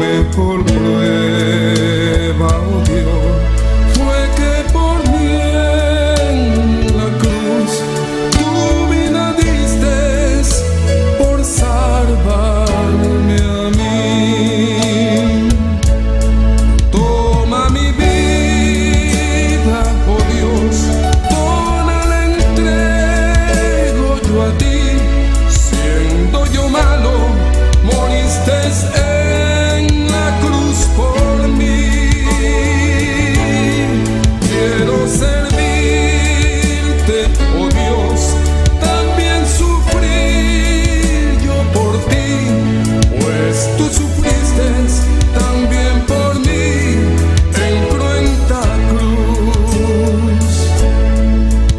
mejor prueba, oh Dios, fue que por mí en la cruz tu vida diste por salvarme a mí. Toma mi vida, oh Dios, toda la entrego yo a ti. Siendo yo malo, moriste en la cruz por mí. Quiero servirte, oh Dios, también sufrir yo por ti, pues tú sufriste también por mí en cruenta cruz.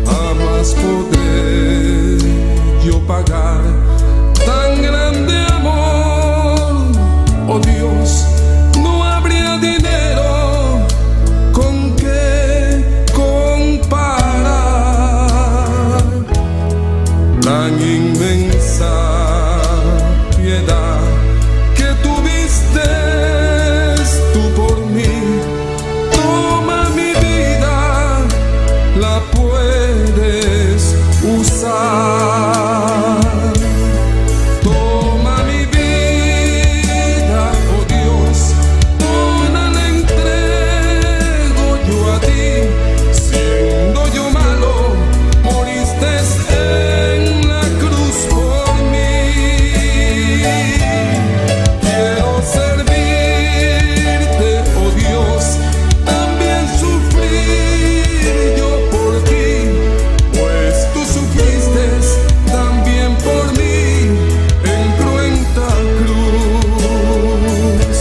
Jamás podré yo pagar tan grande amor, oh Dios, no habría dinero con que comparar tan inmensa piedad que tuviste tú por mí. Toma mi vida, la puedes usar. Toma mi vida, oh Dios, toda la entrego yo a ti. Siendo yo malo, moriste en la cruz por mí. Quiero servirte, oh Dios, también sufrir yo por ti, pues tú sufriste también por mí en cruenta cruz.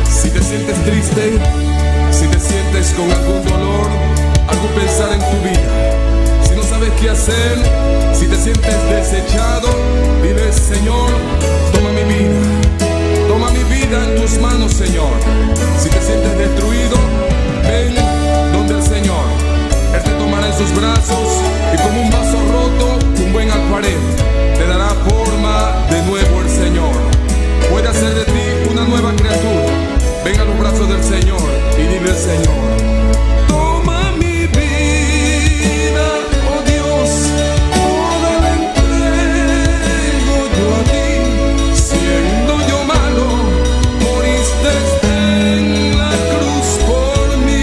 Si te sientes triste, si te sientes con algún dolor, algún pensar en tu vida, si no sabes qué hacer, si te sientes desechado, dile: Señor, toma mi vida en tus manos, Señor. Si te sientes destruido, ven donde el Señor. Él te tomará en sus brazos y como un vaso roto, un buen alfarero, te dará forma de nuevo el Señor. Puede hacer de ti una nueva criatura. Ven a los brazos del Señor y dile al Señor: toma mi vida, oh Dios, toda la entrego yo a ti. Siendo yo malo, moriste en la cruz por mí.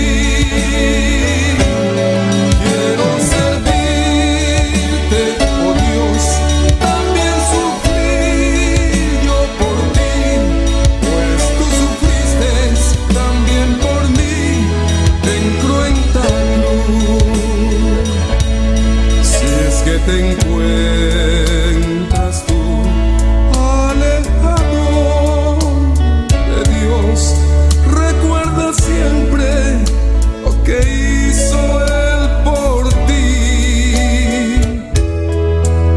Quiero servirte, oh Dios, también sufrir yo por ti, pues tú sufriste también por mí en cruenta cruz. Si es que te encuentras tú alejado de Dios, recuerda siempre lo que hizo Él por ti,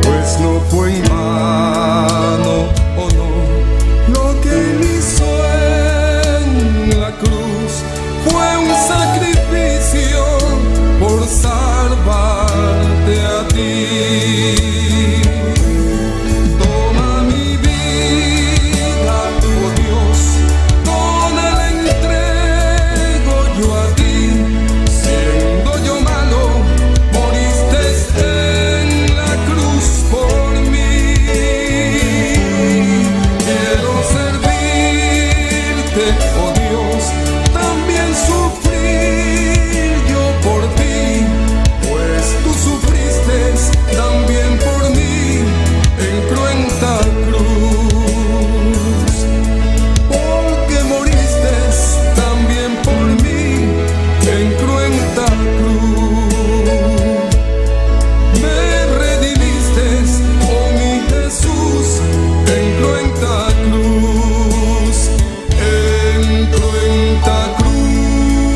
pues no fue en vano, oh no, lo que Él hizo en la cruz fue un sacrificio por salvarte a ti. Toma mi vida, oh Dios, toda la entrego yo a ti. Siendo yo malo, moriste en la cruz por mí. Quiero servirte, oh Dios, también sufrir yo por ti, pues tú sufriste también por mí en cruenta cruz. Porque moriste también por mí en cruenta cruz. Me redimiste, oh mi Jesús, en cruenta cruz, en cruenta cruz.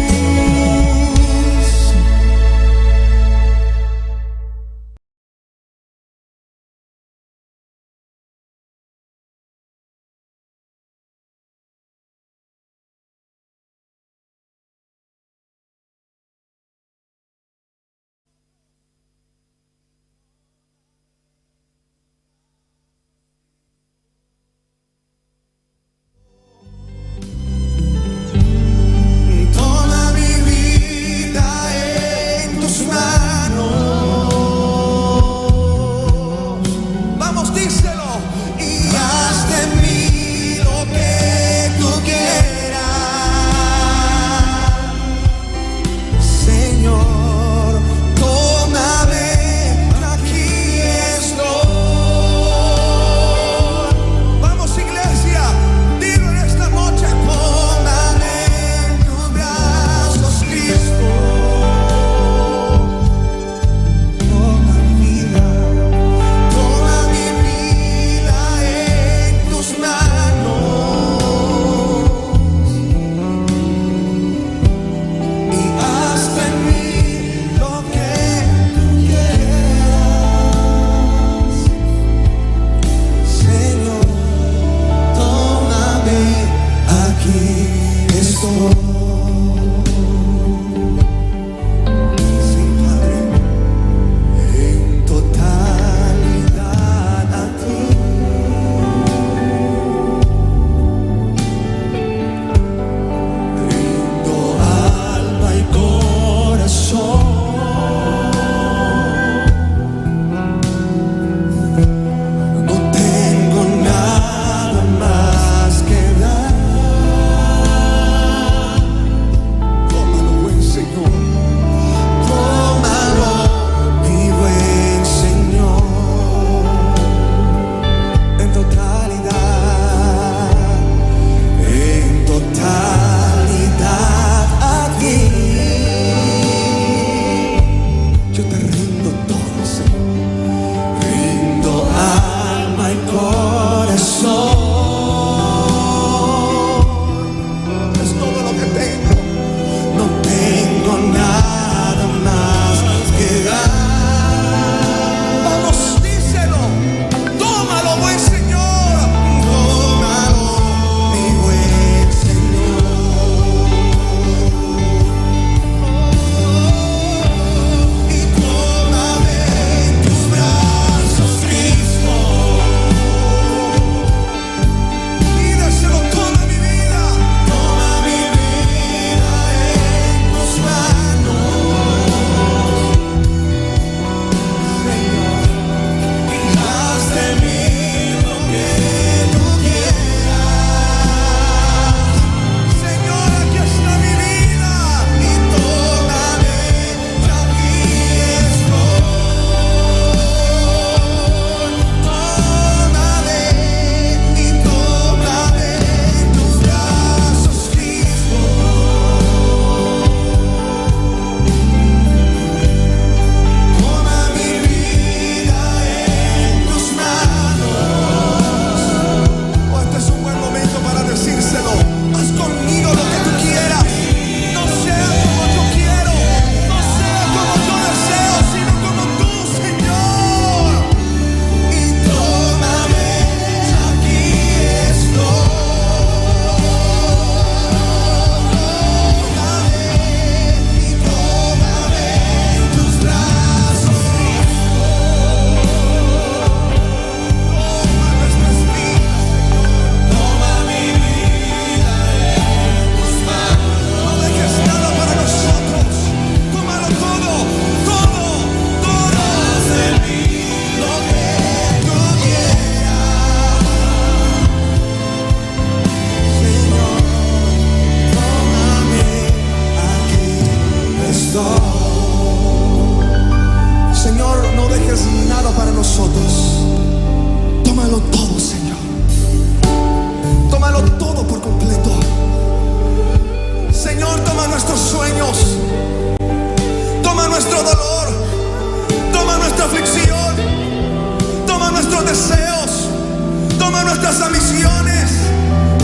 nuestras ambiciones.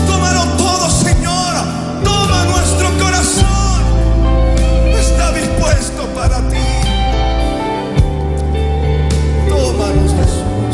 Tómalo todo, Señor. Toma nuestro corazón. Está dispuesto para ti. Tómanos, Jesús.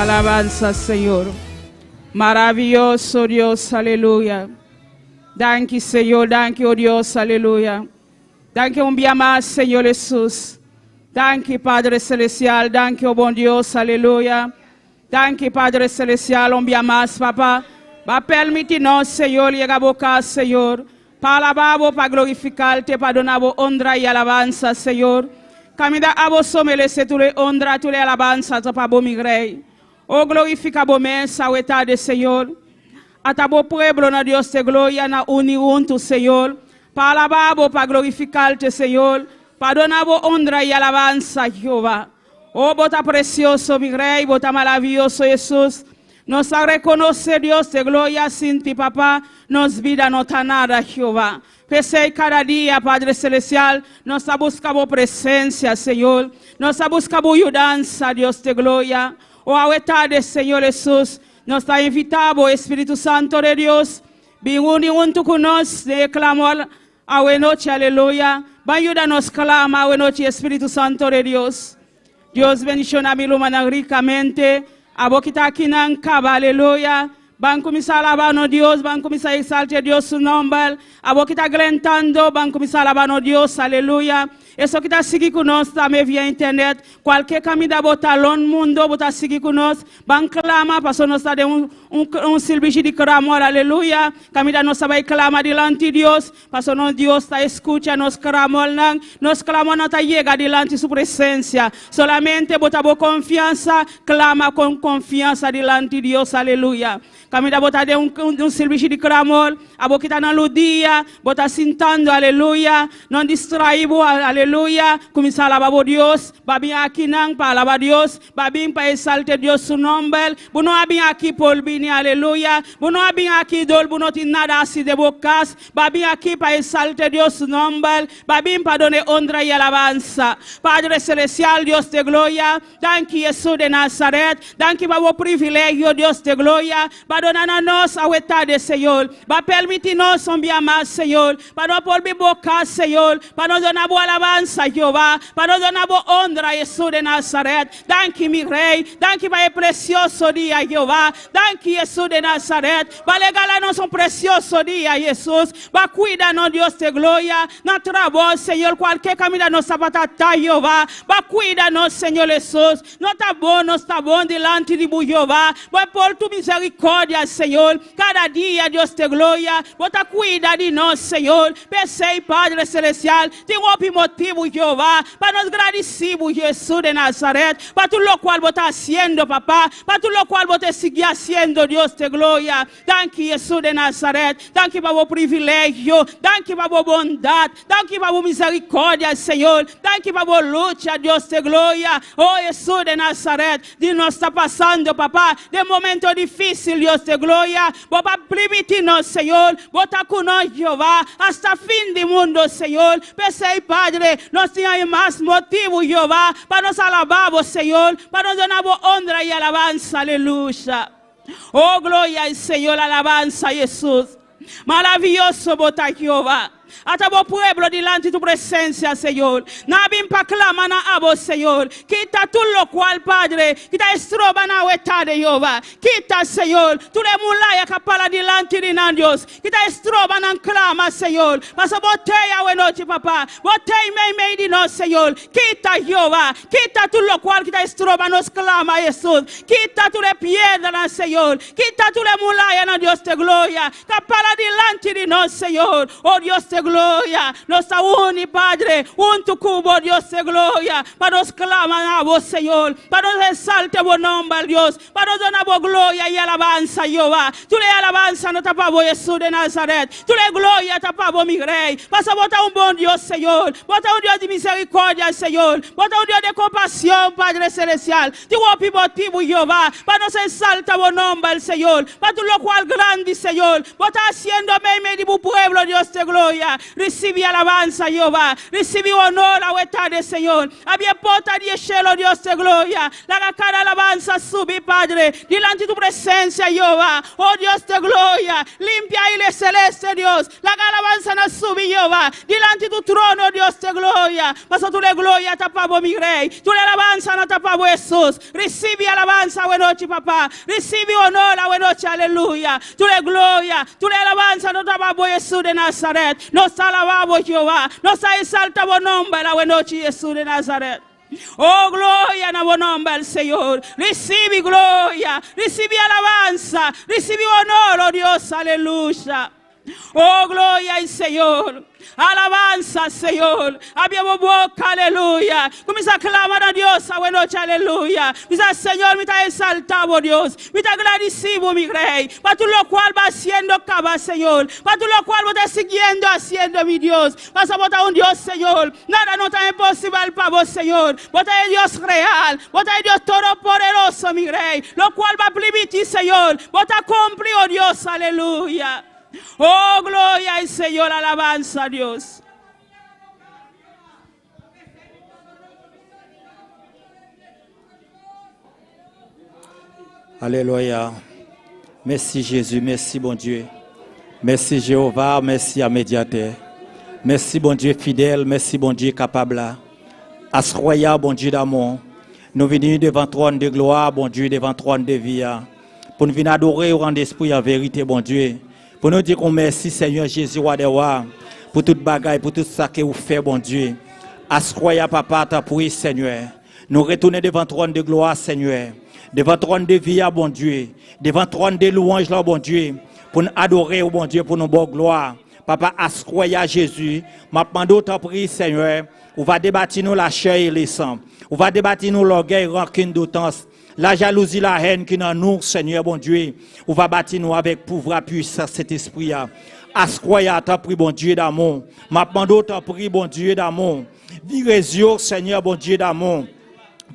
alabanza, Señor. Maravilloso Dios, aleluya. Danke, Señor, danke, oh Dios, aleluya. Danke un día más, Señor Jesús. Danke, Padre Celestial, danke, oh buen Dios, aleluya. Danke, Padre Celestial, un día más, papá. Va a permitirnos, Señor, llegar a boca, Señor. Para alabar, para glorificarte, para donar honra y alabanza, Señor. Camina a vos, merece tu honra, tu alabanza, para vos, mi rey. Oh, glorifica vos, mesa, o etade, Señor. A tu pueblo, na Dios de gloria, na unión, tu Señor. Para alabar, para glorificarte, Señor. Para donar honra y alabanza, Jehová. Oh, bota precioso, mi rey, bota maravilloso, Jesús. Nos reconoce, Dios de gloria, sin ti, papá, nos vida no está nada, Jehová. Pese cada día, Padre Celestial, nos buscamos presencia, Señor. Nos buscamos ayudanza, Dios de gloria. Oh, a tarde, Señor Jesús, nos está invitado, Espíritu Santo de Dios. Ven junto con nos, de clamor a noche, aleluya. Va ayudarnos, clama a noche, Espíritu Santo de Dios. Dios bendiciones mi lumana ricamente. A boquita aquí en caba, aleluya. Van a comenzar a alabar a Dios, van a comenzar a exaltar a Dios su nombre. A boquita glentando, van a comenzar a alabar a Dios, aleluya. Eso que está seguindo conosco também via internet. Qualquer caminho da botar lá no mundo, botar seguir conosco. Van clama, passou nós dar serviço de clamor, aleluia. Caminho da nossa vai clamar diante de Deus. Passou nós Deus está escuta nos clamor, nos clamor não está chega diante de sua presença. Solamente botar boa confiança, clama com confiança diante de Deus, aleluia. Caminho da botar serviço de clamor, a boca está na ludia, botar sentando, aleluia. Não distraímos, aleluia. Começar a alabar a Deus. Babim aqui não para alabar a Deus. Babim para exaltar Deus su nombre. Não abim aqui por vir, aleluia. Não abim aqui dol, não tem nada assim de bocas. Babim aqui para exaltar Deus su nombre. Babim para dar honra e alabança. Padre Celestial, Deus de glória. Danke Jesus de Nazaret. Danke para o privilégio, Deus de glória. Para dar a nós a vontade, Senhor. Para permitir-nos um dia mais, Senhor. Para não pôr boca, Senhor. Para não dar boa alabança, Jehová. Para não dar boa honra, Jesus de Nazaret. Danke, meu rei. Danke para o precioso dia, Jehová. Danke, Jesus de Nazaret. Para regalar-nos precioso dia, Jesus. Para cuidar-nos, Deus de glória. Não trabalho, Senhor. Qualquer caminho nos sabatata, Jehová. Para cuidar-nos, Senhor Jesus. Não está bom delante de Jehová. Para por tu misericórdia, Senhor. Cada dia, Deus de glória. Para cuidar de nós, Senhor. Pensei, Padre Celestial. Tem motivo, Jehová. Para nos agradecermos, Jesus de Nazaret. Para tudo o qual você está fazendo, papá. Para tudo o qual você seguir fazendo, Deus de glória. Danke, Jesus de Nazaret. Danke para o privilégio. Danke para a bondade. Danke para a misericórdia, Senhor. Danke para a luta, Deus de glória. Oh, Jesus de Nazaret. De nós está passando, papá. De momento difícil, Deus de glória. Para permitir-nos, Senhor. Botar conosco, Jehová. Hasta fim do mundo, Senhor. Pensei, Padre, nós tínhamos mais motivo, Jehová. Para nos alabar, Senhor. Para nos dar honra e alabança, aleluia. Oh, glória ao Senhor, alabança, Jesus. Maravilhoso botar, Jehová. Hasta vos pueblo delante de tu presencia, Señor. Nabim pa clama na abo, Señor. Quita tú lo cual, Padre. Quita estroba na huetade, Jehová. Quita, Señor. Tú le mulaya capala delante de Dios. Quita estroba na clama, Señor. Pasa botella a noche, papá. Botella me de nos, Señor. Quita, Jehová. Quita tú lo cual, quita estroba nos clama, Jesús. Quita tú le piedra, Señor. Quita tú le mulaya na Dios de gloria. Capala delante de nos, Señor. Oh Dios de gloria, nos une, Padre, junto cubo, Dios de gloria, para nos clamar a vos, Señor, para nos exaltar vos nombre, Dios, para nos dar vos gloria y alabanza, Jehová. Tú le alabanza no tapamos Jesús de Nazaret, tú le gloria tapamos mi rey. Vas a botar un buen Dios, Señor, botar un Dios de misericordia, Señor, botar un Dios de compasión, Padre celestial. Tu motivo, Jehová, para nos exaltar vos nombre, Señor, para tu lo cual grande, Señor, botar haciendo meme de tu pueblo, Dios de gloria. gloria. Recibe alabanza, Jehová. Recibe honor a vuestra de Señor. Había pota de cielo, Dios de gloria. La cara alabanza sube, Padre. Delante de tu presencia, Jehová. Oh Dios de gloria. Limpia y celeste, Dios. La alabanza no sube, Jehová. Delante de tu trono, Dios de gloria. Paso tu le gloria, tapabo mi rey. Tu le alabanza no tapabo Jesús. Recibe alabanza, buena noche, papá. Recibe honor, buena noche, aleluya. Tu le gloria. Tu le alabanza no tapabo Jesús de Nazaret. Nos alabamos, Jehová. Nos exalta buen nombre, la buena noche, Jesús de Nazaret. Oh, gloria en buen nombre al Señor. Recibe gloria, recibe alabanza, recibe honor, oh Dios, aleluya. Oh, gloria al Señor. Alabanza, Señor. Abbiamo boca, aleluya. Comienza a clamar a Dios, a buena noche, aleluya. Dice, Señor, me te exaltamos, Dios. Me te agradecemos, mi rey. Para tú lo cual va haciendo cava, Señor. Para tú lo cual va siguiendo haciendo, mi Dios. Vas a votar un Dios, Señor. Nada no está imposible para vos, Señor. Vos es Dios real. Vos es Dios todopoderoso, mi rey. Lo cual va a permitir, Señor. Vos te cumplido, oh Dios, aleluya. Oh, gloria al Señor, alabanza a Dios. Alléluia. Merci Jésus, merci bon Dieu. Merci Jéhovah, merci à médiateur. Merci bon Dieu fidèle, merci bon Dieu capable. Asroya, bon Dieu d'amour. Nous venons devant trône de gloire, bon Dieu, devant trône de vie. Pour nous venir adorer au rang d'esprit en vérité, bon Dieu. Pour nous dire qu'on merci Seigneur Jésus, roi des rois, pour toute bagaille, pour tout ça que vous faites, bon Dieu. Asroya, papa, t'as pris, Seigneur. Nous retournons devant trône de gloire, Seigneur. Devant trône de vie, bon Dieu. Devant trône de louange, là, bon Dieu. Pour nous adorer, bon Dieu, pour nous bonne gloire. Papa, asroya Jésus. Ma demande, t'as pris, Seigneur. On va débattre nous la chair et le sang. On va débattre nous l'orgueil, rancune, d'autance. La jalousie, la haine qui dans nous, Seigneur, bon Dieu. On va bâtir nous avec pouvoir, puissance, cet esprit. Ascroya, t'as pris, bon Dieu d'amour. Ma demande, t'as pris, bon Dieu d'amour. Virez-vous, Seigneur, bon Dieu d'amour.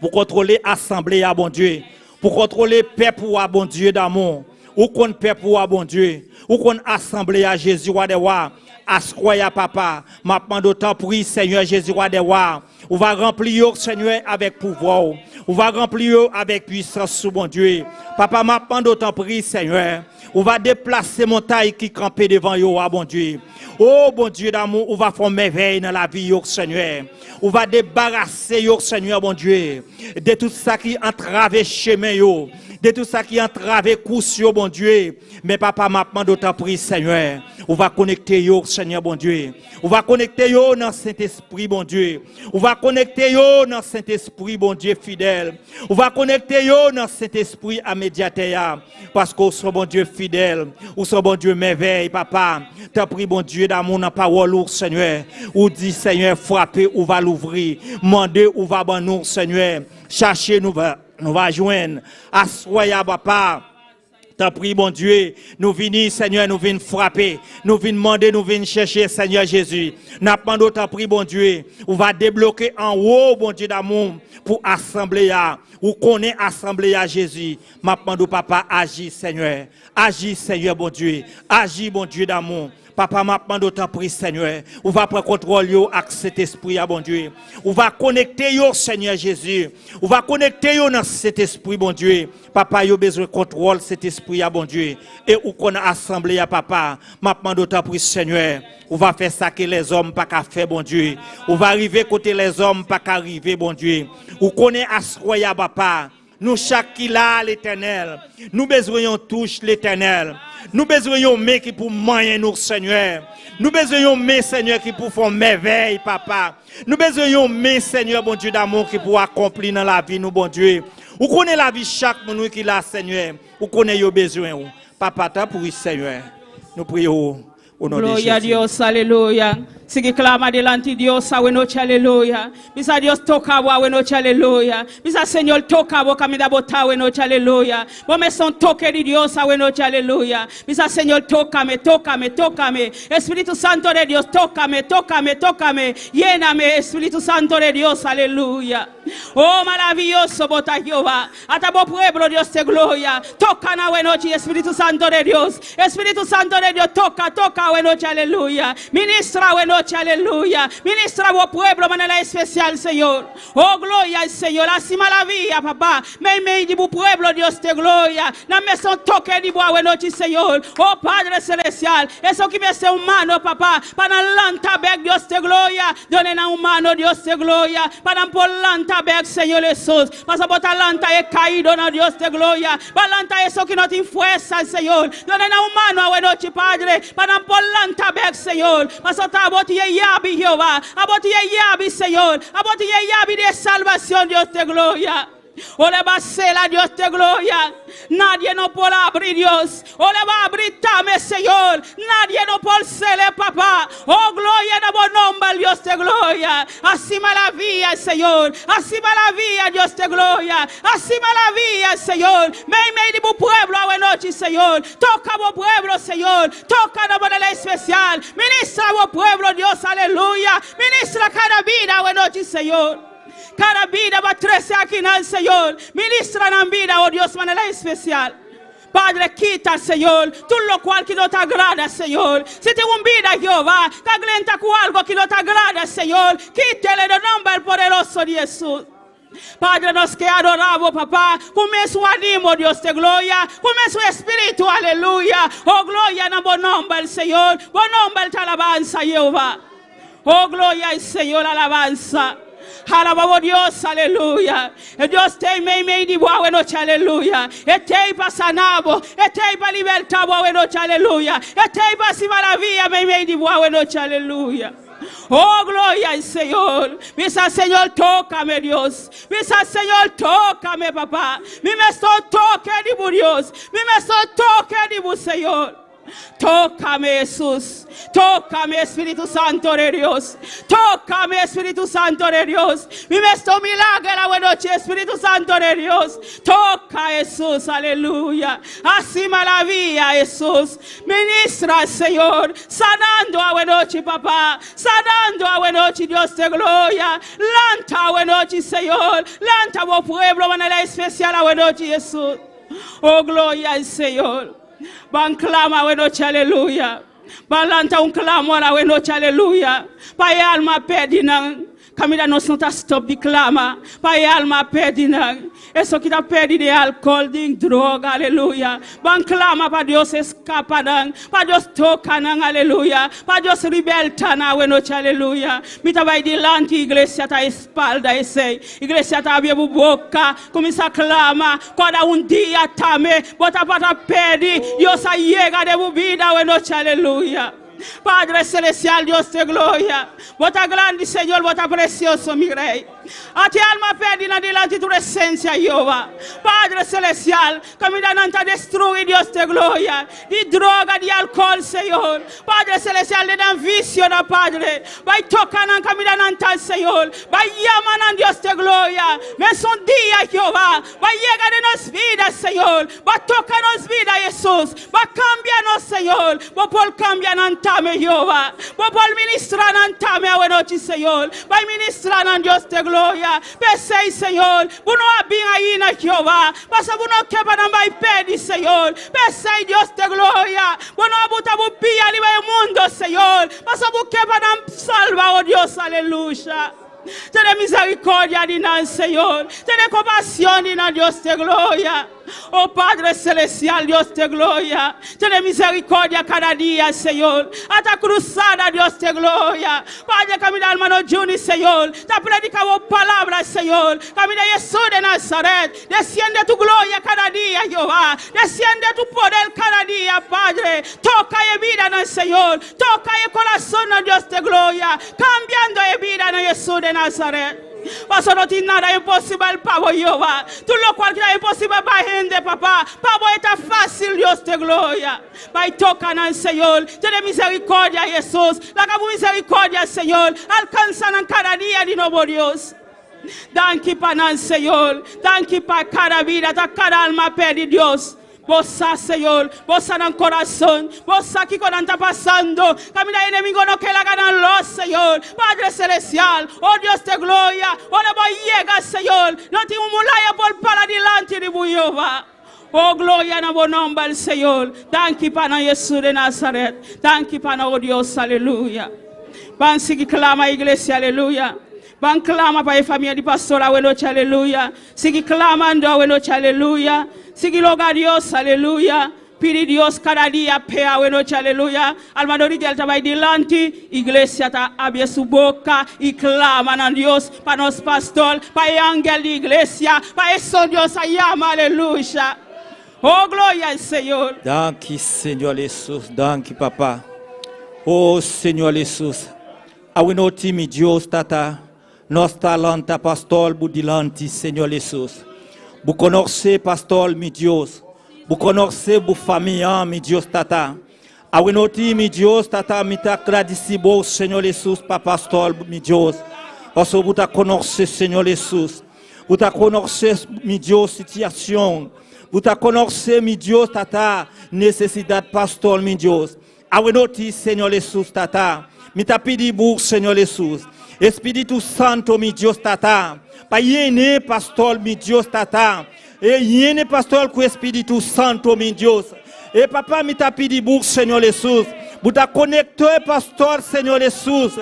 Pour contrôler l'assemblée, bon Dieu. Pour contrôler le peuple, bon Dieu d'amour. Ou qu'on peuple, bon Dieu. Ou qu'on assemblée à Jésus, roi des rois. Ascroya, papa. Ma demande, t'as pris, Seigneur, Jésus, roi des rois. On va remplir, Seigneur, avec pouvoir. On va remplir avec puissance, bon Dieu. Papa, ma demande, t'as pris, Seigneur. On va déplacer montagne qui campait devant yo, bon Dieu. Oh, bon Dieu d'amour, on va faire merveille dans la vie, Seigneur. On va débarrasser, Seigneur, bon Dieu, de tout ça qui entrave chemin, de tout ça qui entrave course, bon Dieu. Mais papa, ma demande, t'as pris, Seigneur. On va connecter, Seigneur, bon Dieu. On va connecter dans Saint-Esprit, bon Dieu. On va connecter dans Saint-Esprit, bon Dieu fidèle. On va connecter dans Saint-Esprit à médiateur. Parce qu'on soit bon Dieu fidèle. Ou soit bon Dieu merveille, papa. T'as pris, bon Dieu, d'amour dans la parole, Seigneur. Ou dit, Seigneur, frappez, ou va l'ouvrir. Mandez, ou va ban nous, Seigneur. Cherchez, nous va joindre. Assoya, papa. T'as pris, bon Dieu, nous venons, Seigneur, nous venons frapper, nous venons demander, nous venons chercher, Seigneur Jésus. N'a pas demandé, t'as pris, bon Dieu, on va débloquer en haut, bon Dieu d'amour, pour assembler à, ou connaît assembler à Jésus. M'a demandé, papa, agis, Seigneur. Agis, Seigneur, bon Dieu. Agis, bon Dieu d'amour. Papa, m'a demandé, t'as pris, Seigneur. On va prendre contrôle avec cet esprit, bon Dieu. On va connecter, Seigneur Jésus. On va connecter dans cet esprit, bon Dieu. Papa, yo besoin de contrôle cet esprit, bon Dieu. Et où qu'on a assemblé, papa, m'a demandé, t'as pris, Seigneur. On va faire ça que les hommes pas qu'à faire, bon Dieu. On va arriver côté les hommes pas qu'à arriver, bon Dieu. Où qu'on est assoya, papa. Nous chaque qui là l'Éternel. Nous besoin touche l'Éternel. Nous besoin mais qui pour moyen nous, Seigneur. Nous besoin mais, Seigneur, qui pour faire merveille, papa. Nous besoin mais, Seigneur, bon Dieu d'amour, qui pour accomplir dans la vie, nous, bon Dieu. Ou connaît la vie chaque monde qui l'a, Seigneur. Ou connaît nos besoins. Papa, t'as pour Seigneur. Nous prions au nom de Jésus. Gloria a Dios, aleluya. Sigue clama delante de Dios a noche, aleluya. Misa Dios toca a noche, aleluya. Misa Señor toca a boca me da bota a noche, aleluya. Vos son toque de Dios a noche, aleluya. Misa Señor tócame, tócame, tócame. Espíritu Santo de Dios, tócame, tócame, tócame. Lléname, Espíritu Santo de Dios, aleluya. Oh, maravilloso bota Jehová. Hasta vos pueblo, Dios te gloria. Toca a noche, Espíritu Santo de Dios. Espíritu Santo de Dios, toca, toca a noche, aleluya. Ministra a noche, aleluya. Ministra a vos pueblo de manera especial, Señor. Oh, gloria al Señor. Así maravilla, papá. Me di bu pueblo, Dios te gloria. Na me son toque di boa noche, Señor. Oh, Padre celestial. Eso que me hace humano, papá. Para lanta beg, Dios te gloria. Donen a humano, Dios te gloria. Para por lanta beg, Señor Jesús. Para botar lanta he caído, no Dios te gloria. Para lanta eso que no te fuerza, Señor. Donen a humano, a noche, Padre. Para por lanta beg, Señor. Para a boti yabi, Jehová. A boti yabi, Señor. A boti yabi de salvación, Dios te gloria. Ole va a ser la Dios te gloria. Nadie no podrá abrir Dios. Ole va a abrir tame, Señor. Nadie no puede ser papá. Oh, gloria en buen nombre, Dios te gloria. Así maravilla, Señor. Así maravilla, Dios te gloria. Así maravilla, Señor. Me di bu pueblo a noche, Señor. Toca a bu pueblo, Señor. Toca de manera especial. Ministra a bu pueblo, Dios, aleluya. Ministra cada vida a noche, Señor. Cada vida va a trece aquí en el Señor. Ministra en vida, oh Dios, de manera especial. Padre, quita, Señor, tú lo cual que no te agrada, Señor. Si te un vida, Jehová, que aglenta con algo que no te agrada, Señor, quítale el nombre poderoso de Jesús. Padre, nos que adoramos, papá. Comienza un ánimo, Dios de gloria. Comienza un espíritu, aleluya. Oh, gloria en buen nombre, Señor. Buen nombre te alabanza, Jehová. Oh, gloria al Señor, alabanza. Alabamos Dios, aleluya. Dios te me di boa noche, aleluya. Te para sanabo, te para libertar boa noche, aleluya. Te para si maravilla me di boa noche, aleluya. Oh, gloria al Señor. Misa Señor, tócame, Dios. Misa Señor, tócame, papá. Mi me son toque de bu Dios. Mi me son toque de bu Señor. Tócame, Jesús. Tócame, Espíritu Santo de Dios. Tócame, Espíritu Santo de Dios. Mi mesto milagro la buena noche, Espíritu Santo de Dios. Toca, Jesús, aleluya. Así maravilla, Jesús. Ministra, Señor. Sanando a buena noche, papá. Sanando a buena noche, Dios de gloria. Lanta a buena noche, Señor. Lanta a vos pueblo de manera especial a buena noche, Jesús. Oh, gloria al Señor. Van clama a noche, aleluya. Balanta un clamor a noche, aleluya. Pai alma pedinan. Camila não está stop de clama. Pai alma pedinan. Isso que está pedindo de álcool, de droga, aleluia. Van clama para Deus escapa nan. Para Deus toca nan, aleluia. Para Deus liberta na noche, aleluia. Mita vai delante, igreja tá espalda esse. Igreja tá abrindo boca, começa a clamar. Cada dia também, bota para pedir. Deus a llega de vida a noche, aleluia. Padre celestial, Dios te gloria. Vota grande, Señor, vota precioso, mi rey. A ti alma perdida delante de tu presencia, Jehová. Padre celestial, camina a destruir, Dios te gloria. De droga, de alcohol, Señor. Padre celestial, de dan vicio, na Padre. Vai tocar en camina a Señor. Vai llamar a Dios te gloria. Me son día, Jehová. Vai llegar en nos vidas, Señor. Va tocar nos vidas, Jesús. Va cambiarnos, Señor. Va por cambiar antame, Jehová. Va por ministrar antame a noche, Señor. Va ministrar a Dios te gloria. Pensei, Senhor, uno abin aí na Jeová, passa uno que para vai pedir, Senhor. Pensei, Deus te glória, uno abuta bupia ali vai mundo, Senhor. Passa o que para salvar, oh Deus, aleluia. Ten misericórdia de nós, Senhor. Ten compaixão de nós, Deus te glória. Oh Padre celestial, Dios te gloria. Ten misericordia cada día, Señor. A ta cruzada, Dios te gloria. Padre, camina hermano Juni, Señor. Te predicamos palabras, Señor. Camina Jesús de Nazaret. Desciende tu gloria cada día, Jehová. Desciende tu poder cada día, Padre. Toca y vida en el Señor. Toca el corazón, Dios te gloria. Cambiando y vida en Jesús de Nazaret. Parce que non nada impossible para Jehová. Tout lo cual que é impossível para gente, papá. Para vos está fácil, Dios te gloria. Vai tocar no Señor. Tiene misericordia, Jesús. La misericordia, Señor. Alcanza en cada día de nuevo, Dios. Danke para el Señor. Danke para cada vida, cada alma perde, Dios. Bossa, Señor, bossa en el corazón, bossa aquí con está pasando. Camina enemigo no que la ganan los, Señor. Padre celestial, oh Dios de gloria, oh le voy a llegar, Señor. No te mulaya por para adelante de Jehová. Oh gloria en el nombre del Señor. Danke para Jesús de Nazaret. Danke para oh Dios, aleluya. Van seguir clama iglesia, aleluya. Van clama para la familia de pastor, aleluya. Sigue clamando, aleluya. Sigue loga Dios, aleluya. Pide Dios cada día, pea, aleluya. Alma de Delta va delante, iglesia está abre su boca y claman a Dios para los pastores, para el ángel de iglesia, para eso Dios se llama, aleluya. Oh, gloria al Señor. Danke, Senhor Jesus. Danke, Papa. Oh, Senhor Jesus. Awinoti mi Deus, tata. Nós talanta, pastor, budilante, Senhor Jesus. Bu conoce, pastor, mi Deus. Bu conoce, bu família, mi Deus, tata. Awinoti, mi Deus, tata, mi ta agradecido, Senhor Jesus, pa pastor, mi Deus. Parce que bu ta conoce, Senhor Jesus. Bu ta conoce, mi Deus, situation. Bu ta conoce, mi Deus, tata, necessidade, pastor, mi Deus. Awinoti, Senhor Jesus, tata. Mi ta pedi bu, Senhor Jesus. Espírito Santo, mi Deus, tata. Pa yene, pastor, mi Deus, tata. E yene, pastor, com Espírito Santo, mi Deus. E papa, mi ta pedi bu, Senhor Jesus. Buta conecter, pastor, Senhor Jesus.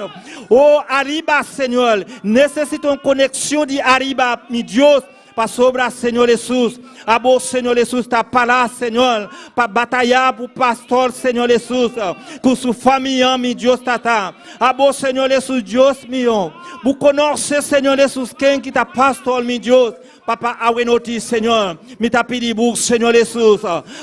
Oh, arriba, Senhor. Necessito uma conexão de arriba, mi Deus. Para sobrar, Senhor Jesus. Abo, Senhor Jesus, está para lá, Senhor. Para batalhar para o pastor, Senhor Jesus. Com sua família, meu Deus, tata. Abo, Senhor Jesus, Deus meu. Vous connaissez, Senhor Jesus, quem que está pastor, meu Deus. Papa, awenoti, Senhor. Me tá pedindo, Senhor Jesus.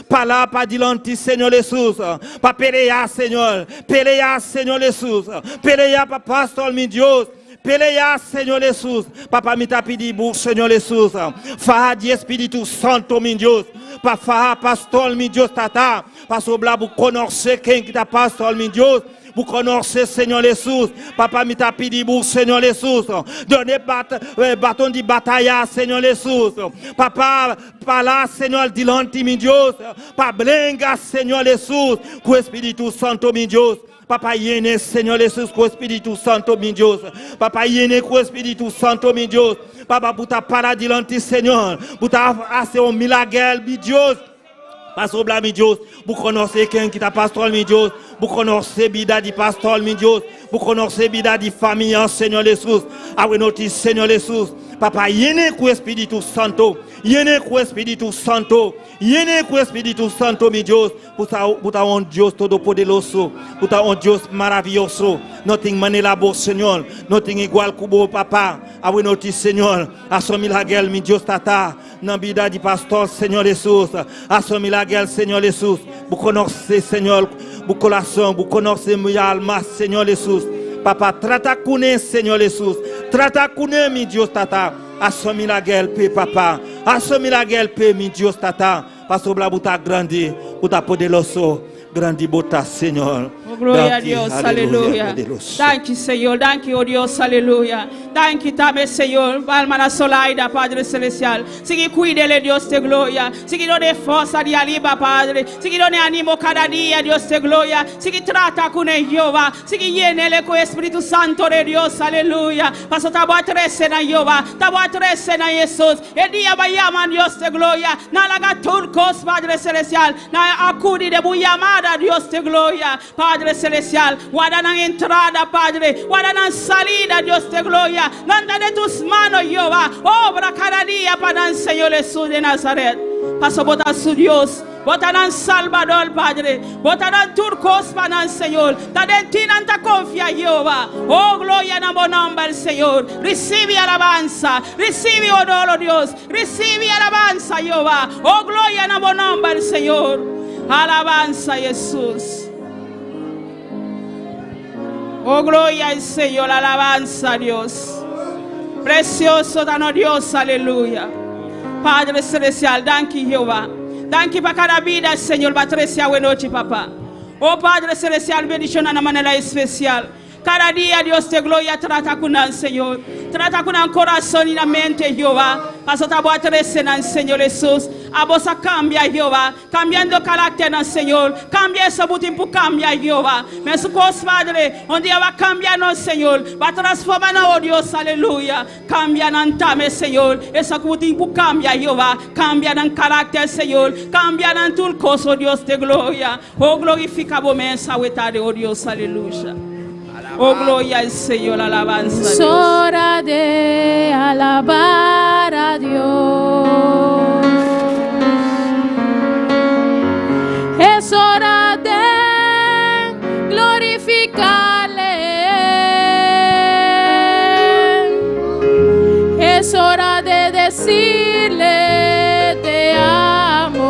Para lá, para dilante, Senhor Jesus. Para pelear, Senhor. Pelear, Senhor Jesus. Pelear para pastor, meu Deus. Pelear, Senhor Jesus. Papa, me tá pedindo, Senhor Jesus. Farra de Espírito Santo, meu Deus. Para farra, pastor, meu Deus, tata. Para sobrar, vous connaissez quem que tá pastor, meu Deus. Vous connaissez, Senhor Jesus. Papa, me tá pedindo, Senhor Jesus. Donnez bâton de bataille, Senhor Jesus. Papa, para lá, Senhor, dilante, meu Deus. Para blenga, Senhor Jesus. Com o Espírito Santo, meu Deus. Papa, yene, Senhor Jesus, com o Espírito Santo, meu Deus. Papa, yene, com o Espírito Santo, meu Deus. Papa, puta para dilante, Senhor. Puta fazer um milagre, meu Deus. Pastor, meu Deus. Vous connaissez quem que tá pastor, meu Deus. Vous connaissez vida de pastor, meu Deus. Vous connaissez vida de famille, Senhor Jesus. Awenoti, Senhor Jesus. Papa, yene com o Espírito Santo. Yene com o Espírito Santo. Yene com o Espírito Santo, meu Deus. Puta um Deus todo-poderoso. Puta um Deus maravilhoso. Não tem maneira boa, Senhor. Não tem igual como o Papa. Awenoti, Senhor. Assumi la guerre, meu Deus, tata. Na vida de pastor, Senhor Jesus. Assumi la guerre, Senhor Jesus. Vous connaissez, Senhor. Vous coração, vous connaissez minha alma, Senhor Jesus. Papa, trata com ele, Senhor Jesus. Trata com ele, meu Deus, tata. Assumi la guerre, papa. Assumi la guerre, meu Deus, tata. Pastor, la buta grande, buta poderoso. Grande bota, Senhor. Oh, gloria a Dios, aleluya. Danke, Señor, danke, oh Dios, aleluya. Danke, también, Señor, alma solaida, Padre Celestial. Sigue cuídele, Dios de gloria. Sigue done fuerza de arriba, Padre. Sigue done ánimo cada día, Dios de gloria. Sigue trata con el Jehová. Sigue llénele con el Espíritu Santo de Dios, aleluya. Paso tabo a 13 en Jehová, tabo a 13 en Jesús. El día va a llamar Dios de gloria. Nalaga turcos, Padre Celestial. Na acudi de bu llamada, Dios de gloria, Padre Celestial. Guarda la entrada, Padre. Guarda la salida, Dios de gloria. Manda de tus manos, Jehová. Obra cada día para el Señor Jesús de Nazaret. Paso bota su Dios. Bota en Salvador, Padre. Bota en turcos para el Señor. Tadentina anta confía, Jehová. Oh, gloria en el nombre del Señor. Recibe alabanza. Recibe honor, oh Dios. Recibe alabanza, Jehová. Oh, gloria en el nombre del Señor. Alabanza, Jesús. Oh, gloria al Señor. Alabanza, Dios. Precioso dano Dios, aleluya. Padre celestial, thank you, Jehová. Thank you para cada vida, Señor, va a trece buena noche, papá. Oh Padre celestial, bendición de una manera especial. Cada día Dios te gloria, trata con el Señor. Trata con el corazón y la mente, Jehová. Paso te voy a trece, Señor Jesús. A vos a cambia, Jehová. Cambiando carácter, Señor. Cambia ese butín por cambiar, Jehová. Me sucos, Padre. Un día va a cambiar, Señor. Va a transformar, oh Dios, aleluya. Cambia en tame, Señor. Ese butín por cambiar, Jehová. Cambia en carácter, Señor. Cambia en tu cosa, oh Dios de gloria. Oh, glorifica vos, mensa, oh Dios, aleluya. Oh, gloria al Señor, alabanza. Es hora de alabar a Dios. Es hora de glorificarle. Es hora de decirle te amo.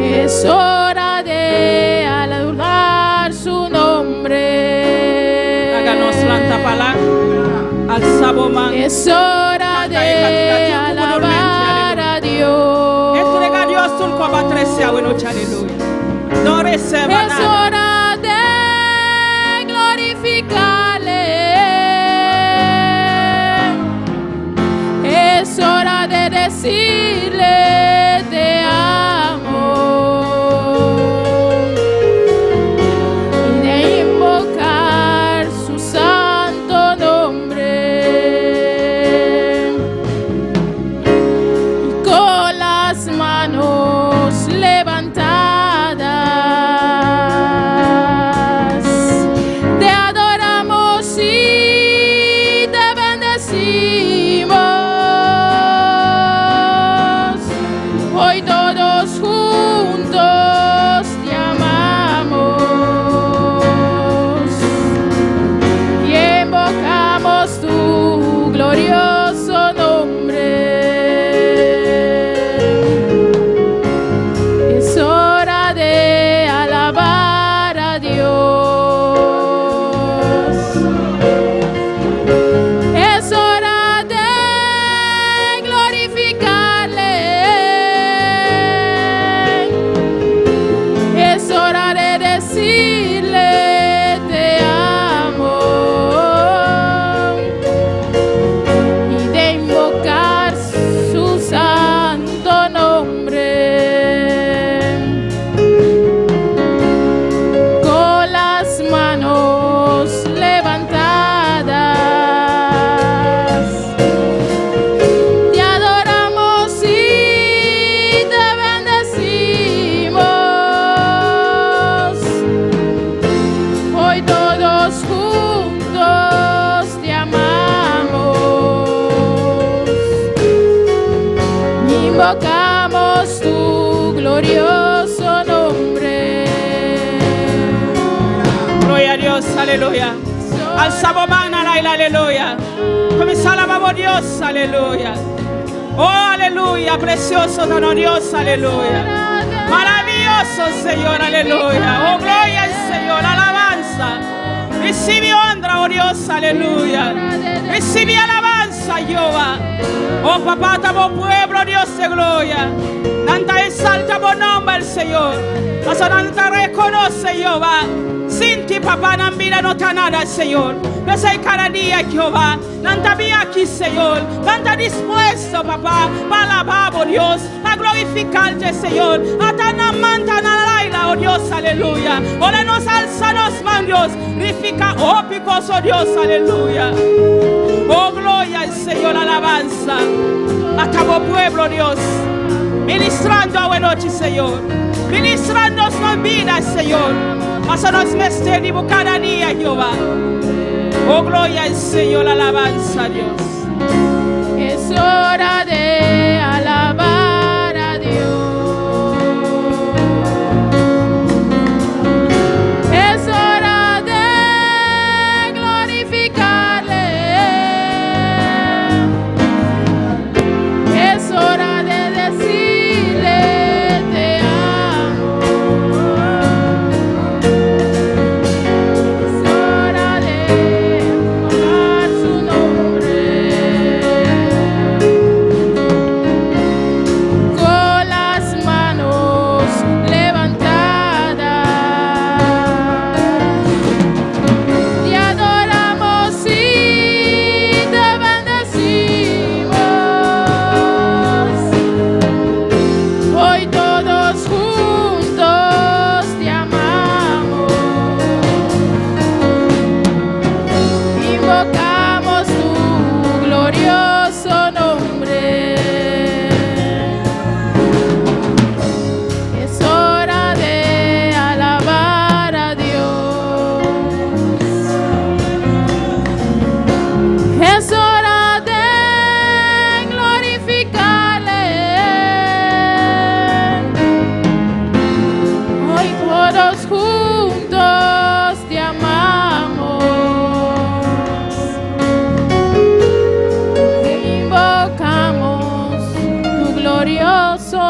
Es hora de alabar su nombre. Háganos planta palabra al sabomán. Es hora de alabar a Dios. Entrega a Dios tu coba 13 a buena noche, aleluya. No receba Es nada. hora de glorificarle. Es hora de decirle te amo. Y de invocar su santo nombre. Y con las manos levantadas te adoramos y te bendecimos. Hoy todos juntos te amamos y invocamos tu glorioso nombre. Es hora de alabar a Dios. Es hora de glorificarle. Es hora de decirle te amo y de invocar su santo nombre. Con las manos levantadas te adoramos y te bendecimos. Hoy todos juntos te amamos. Invocamos tu glorioso nombre. Gloria a Dios, aleluya. Al sabomán, aleluya. Comienza a alabar a Dios, aleluya. Oh, aleluya, precioso don Dios, aleluya. Maravilloso Señor, aleluya. Oh, gloria al Señor, alabanza. Recibe honra, oh Dios, aleluya. Recibe alabanza, Jehová. Oh, papá, estamos pueblo, Dios de gloria. Nanta exalta por nombre el Señor. Paso nanta reconoce, Jehová. Sin ti, papá, no vida no está nada, Señor. No sé cada día, Jehová. Nanta vía aquí, Señor. Nanta dispuesto, papá, para alabar, oh Dios, a glorificarte, Señor. Hasta na manta na laila, oh Dios, aleluya. Ahora nos alza, nos man, Dios. Glorifica, oh picoso, oh Dios, aleluya. Oh, gloria al Señor, alabanza. Hasta vos, pueblo, Dios. Ministrando a buena noche, Señor. Ministrando nuestra vida, Señor. Pásanos misterio cada día, Jehová. Oh, gloria al Señor, alabanza a Dios. Es hora de alabar a Dios. Es hora de glorificarle. Es hora de decirle te amo. Es hora de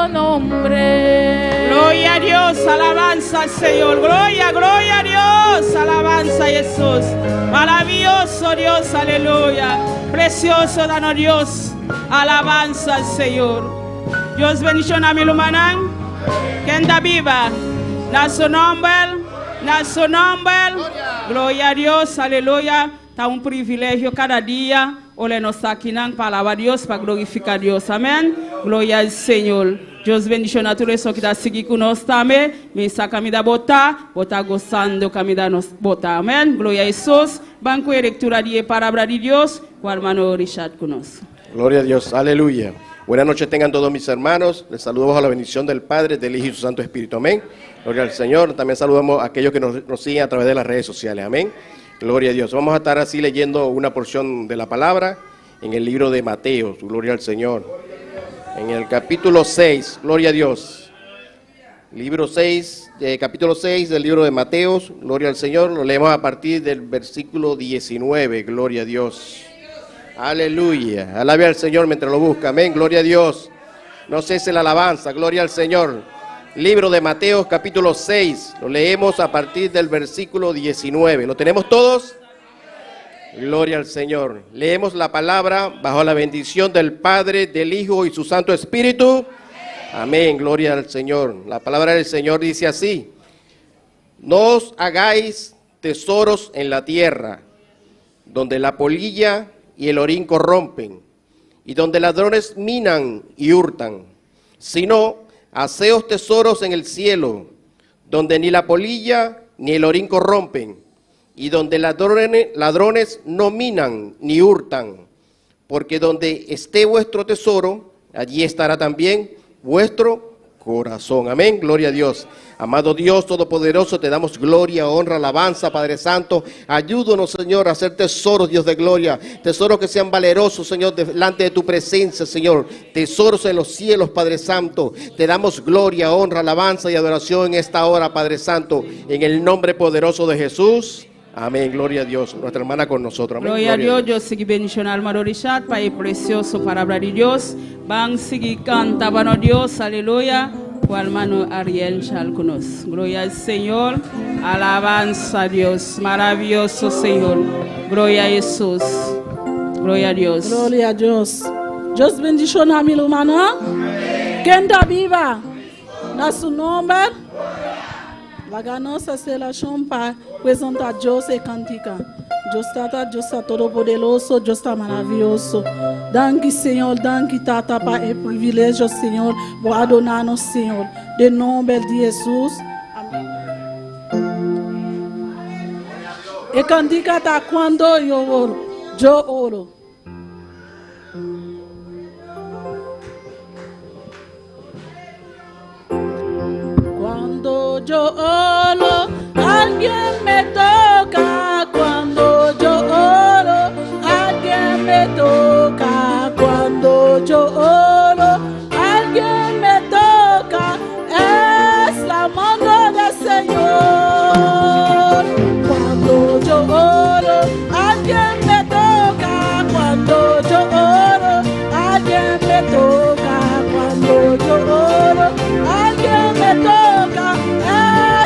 santo nombre. Gloria a Dios, alabanza al Señor. Gloria, gloria a Dios, alabanza a Jesús. Maravilloso Dios, aleluya. Precioso dano Dios, alabanza al Señor. Dios bendición a mi lumanán. Kenda viva. Na su nombre, na su nombre. Gloria a Dios, aleluya. Está un privilegio cada día. Ole nos aquí en palabra de Dios para glorificar a Dios. Amén. Gloria al Señor. Dios bendición a todos los que están seguidos con nosotros también. Me está camida bota gozando camida nos bota. Amén. Gloria a Jesús. Banco de lectura de palabra de Dios. Con hermano Richard con nosotros. Gloria a Dios. Aleluya. Buenas noches tengan todos mis hermanos. Les saludamos a la bendición del Padre, del Hijo y su Santo Espíritu. Amén. Gloria al Señor. También saludamos a aquellos que nos siguen a través de las redes sociales. Amén. Gloria a Dios. Vamos a estar así leyendo una porción de la palabra en el libro de Mateo. Gloria al Señor. En el capítulo 6. Gloria a Dios. Libro 6, capítulo 6 del libro de Mateo. Gloria al Señor. Lo leemos a partir del versículo 19. Gloria a Dios. Aleluya. Alabe al Señor mientras lo busca. Amén. Gloria a Dios. No cese la alabanza. Gloria al Señor. Libro de Mateo, capítulo 6. Lo leemos a partir del versículo 19. ¿Lo tenemos todos? Gloria al Señor. Leemos la palabra bajo la bendición del Padre, del Hijo y su Santo Espíritu. Amén. Gloria al Señor. La palabra del Señor dice así: no os hagáis tesoros en la tierra, donde la polilla y el orín corrompen, y donde ladrones minan y hurtan, sino haceos tesoros en el cielo, donde ni la polilla ni el orín corrompen, y donde ladrones no minan ni hurtan, porque donde esté vuestro tesoro, allí estará también vuestro corazón. Amén. Gloria a Dios. Amado Dios Todopoderoso, te damos gloria, honra, alabanza, Padre Santo. Ayúdanos, Señor, a hacer tesoros, Dios de gloria. Tesoros que sean valerosos, Señor, delante de tu presencia, Señor. Tesoros en los cielos, Padre Santo. Te damos gloria, honra, alabanza y adoración en esta hora, Padre Santo. En el nombre poderoso de Jesús. Amén. Gloria a Dios. Nuestra hermana con nosotros. Amén. Gloria a Dios. Dios sigue bendición al hermano Richard. Para el precioso palabra de Dios. Van sigue cantaban a Dios. Aleluya. Con hermano Ariel Chalconos. Gloria al Señor. Alabanza a Dios. Maravilloso Señor. Gloria a Jesús. Gloria a Dios. Gloria a Dios. Dios bendición a mi hermano. Kenda viva. Na su nombre. La ganancia se la para presentar a Dios y cantica. Dios está todopoderoso, Dios está maravilloso. Danke, Señor, danke, Tata, para el privilegio, Señor, por adorarnos, Señor. De nombre de Jesús. Amén. Y cantica hasta cuando yo oro. Cuando yo oro, alguien me toca. Cuando yo oro, alguien me toca. Cuando yo oro, alguien me toca. Es la mano del Señor. Cuando yo oro, alguien me toca. Cuando yo oro, alguien me toca. Cuando yo oro, alguien me toca. Es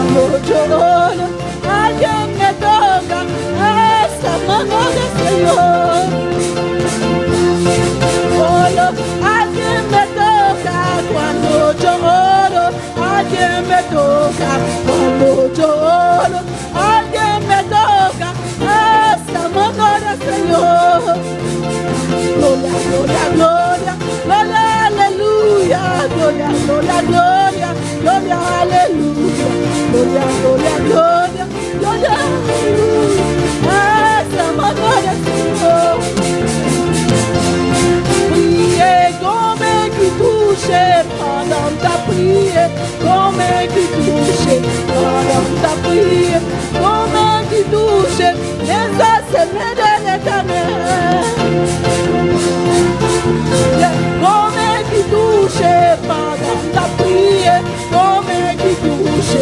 cuando yo oro, alguien me toca esta mano del Señor. Oro, alguien me toca cuando yo oro, alguien me toca cuando yo oro, alguien me toca esta mano del Señor. Gloria, gloria, gloria, gloria, aleluya, gloria, gloria, gloria, gloria, aleluya, gloria, gloria, gloria, gloria, aleluya, esta mano del Señor. Priez, comme qui touche pendant ta prière, comme qui touche pendant ta prière, comme qui touche les assemblées de l'Éternel. Comme qui touche pendant ta prière, comme qui touche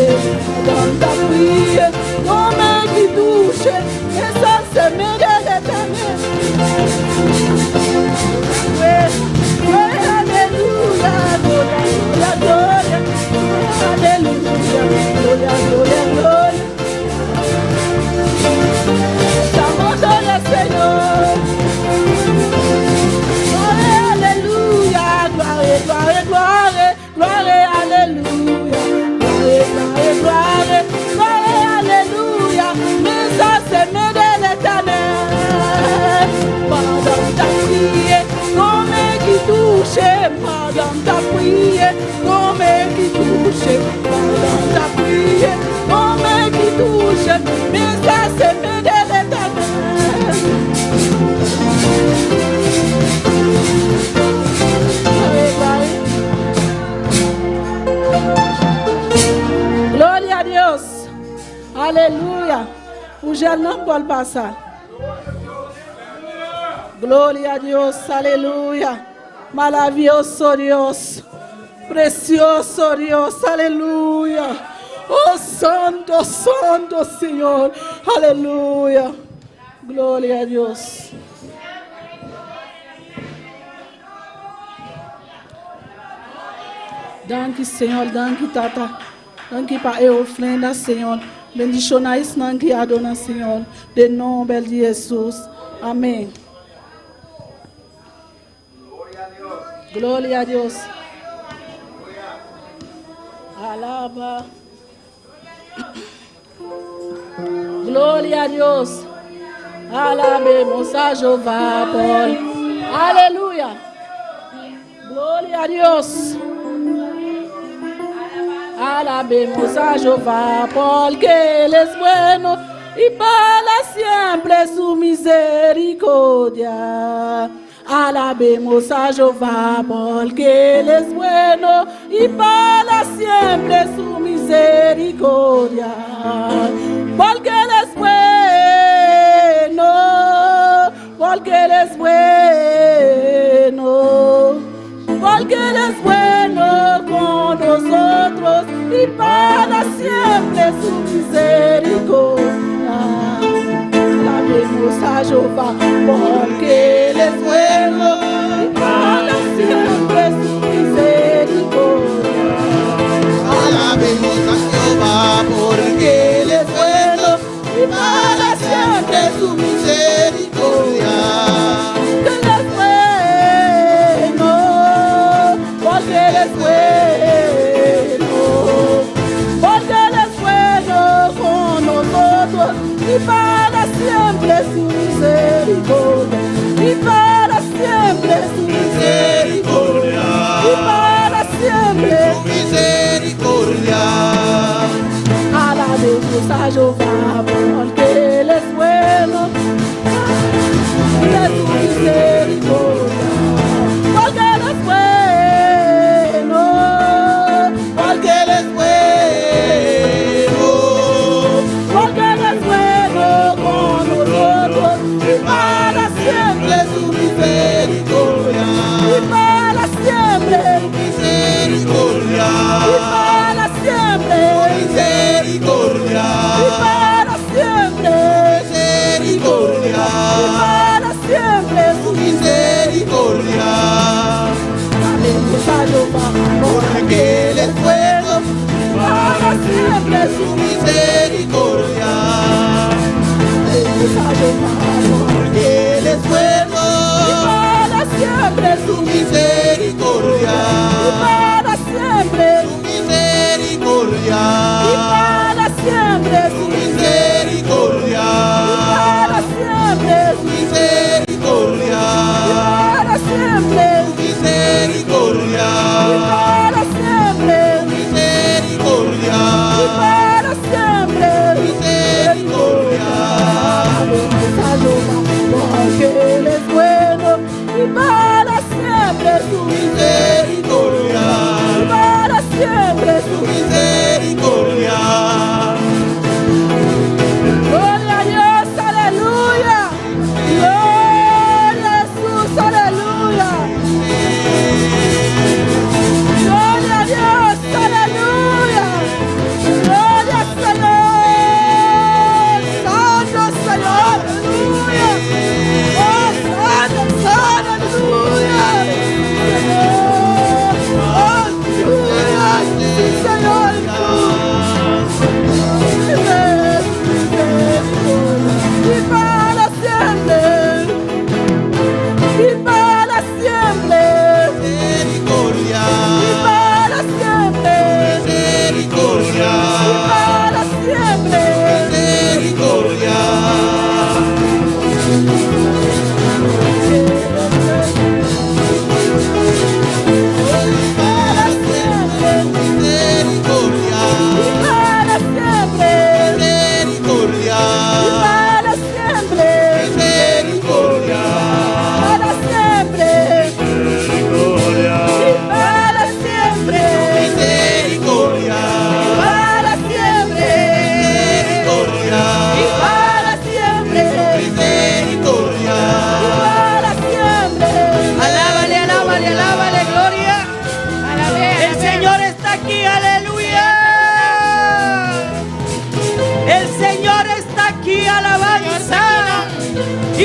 pendant ta prière, comme qui touche les assemblées de l'Éternel. Alléluia, gloria, gloria, alléluia, gloria, gloria, gloria. Estamos dans le Seigneur. Alléluia, gloire, gloire, gloire, gloire, alléluia, gloire, gloire, gloire, alléluia. Mais ça c'est de l'Éternel. Pendant ta prière, comme qui touche, pendant ta prière, comme qui touche, pendant ta prière, comme qui touche, mais ça c'est de l'Éternel. Gloria a Dios. Aleluya. Ujel no pode passar. Gloria a Dios, aleluya. Maravilloso Dios, precioso Dios, aleluya. Oh santo, santo Señor, aleluya. Gloria a Dios. Danke Senhor, danke Tata. Danke para a ofrenda, Senhor. Bendicionar isso não que adona, Senhor. De nome de Jesus. Amém. Glória a Deus. Alaba. Glória a Deus. Alabemos a Jeová por. Aleluia. Glória a Deus. Alabemos a Jehová porque Él es bueno y para siempre su misericordia. Alabemos a Jehová porque Él es bueno y para siempre su misericordia. Porque Él es bueno, porque Él es bueno, porque Él es bueno con nosotros y para siempre su misericordia. Alabemos a Jehová porque Él es bueno y para siempre su misericordia. Alabemos a Jehová porque Él es bueno y para siempre su misericordia. Porque Él es bueno, porque Él es bueno con nosotros y para siempre su misericordia, y para siempre su misericordia, y para siempre Su misericordia. Alabemos a Jehová porque Él es bueno y de su misericordia, porque Él es bueno, porque Él es bueno, porque Él es bueno con nosotros y para siempre su misericordia, y para siempre Misericordia. y para siempre Misericordia. y para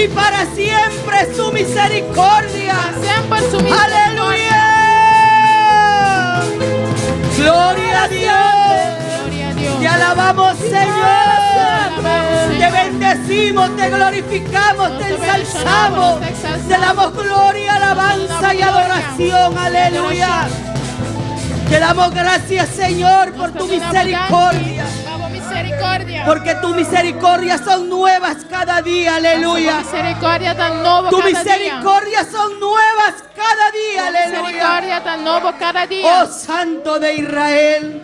y para siempre su misericordia. Sempre su misericordia. Aleluya. Gloria a Dios. Gloria a Dios. Te alabamos, Señor. Te bendecimos, te glorificamos, te ensalzamos. Te damos gloria, alabanza y adoración. Aleluya. Te damos gracias, Señor, por tu misericordia. Damos misericordia. Porque tu misericordia son nuevas cada día. Aleluya. Tu misericordia tan nuevo Tu cada día. misericordia son nuevas cada día. Aleluya. Misericordia tan nuevo cada día. Oh Santo de Israel,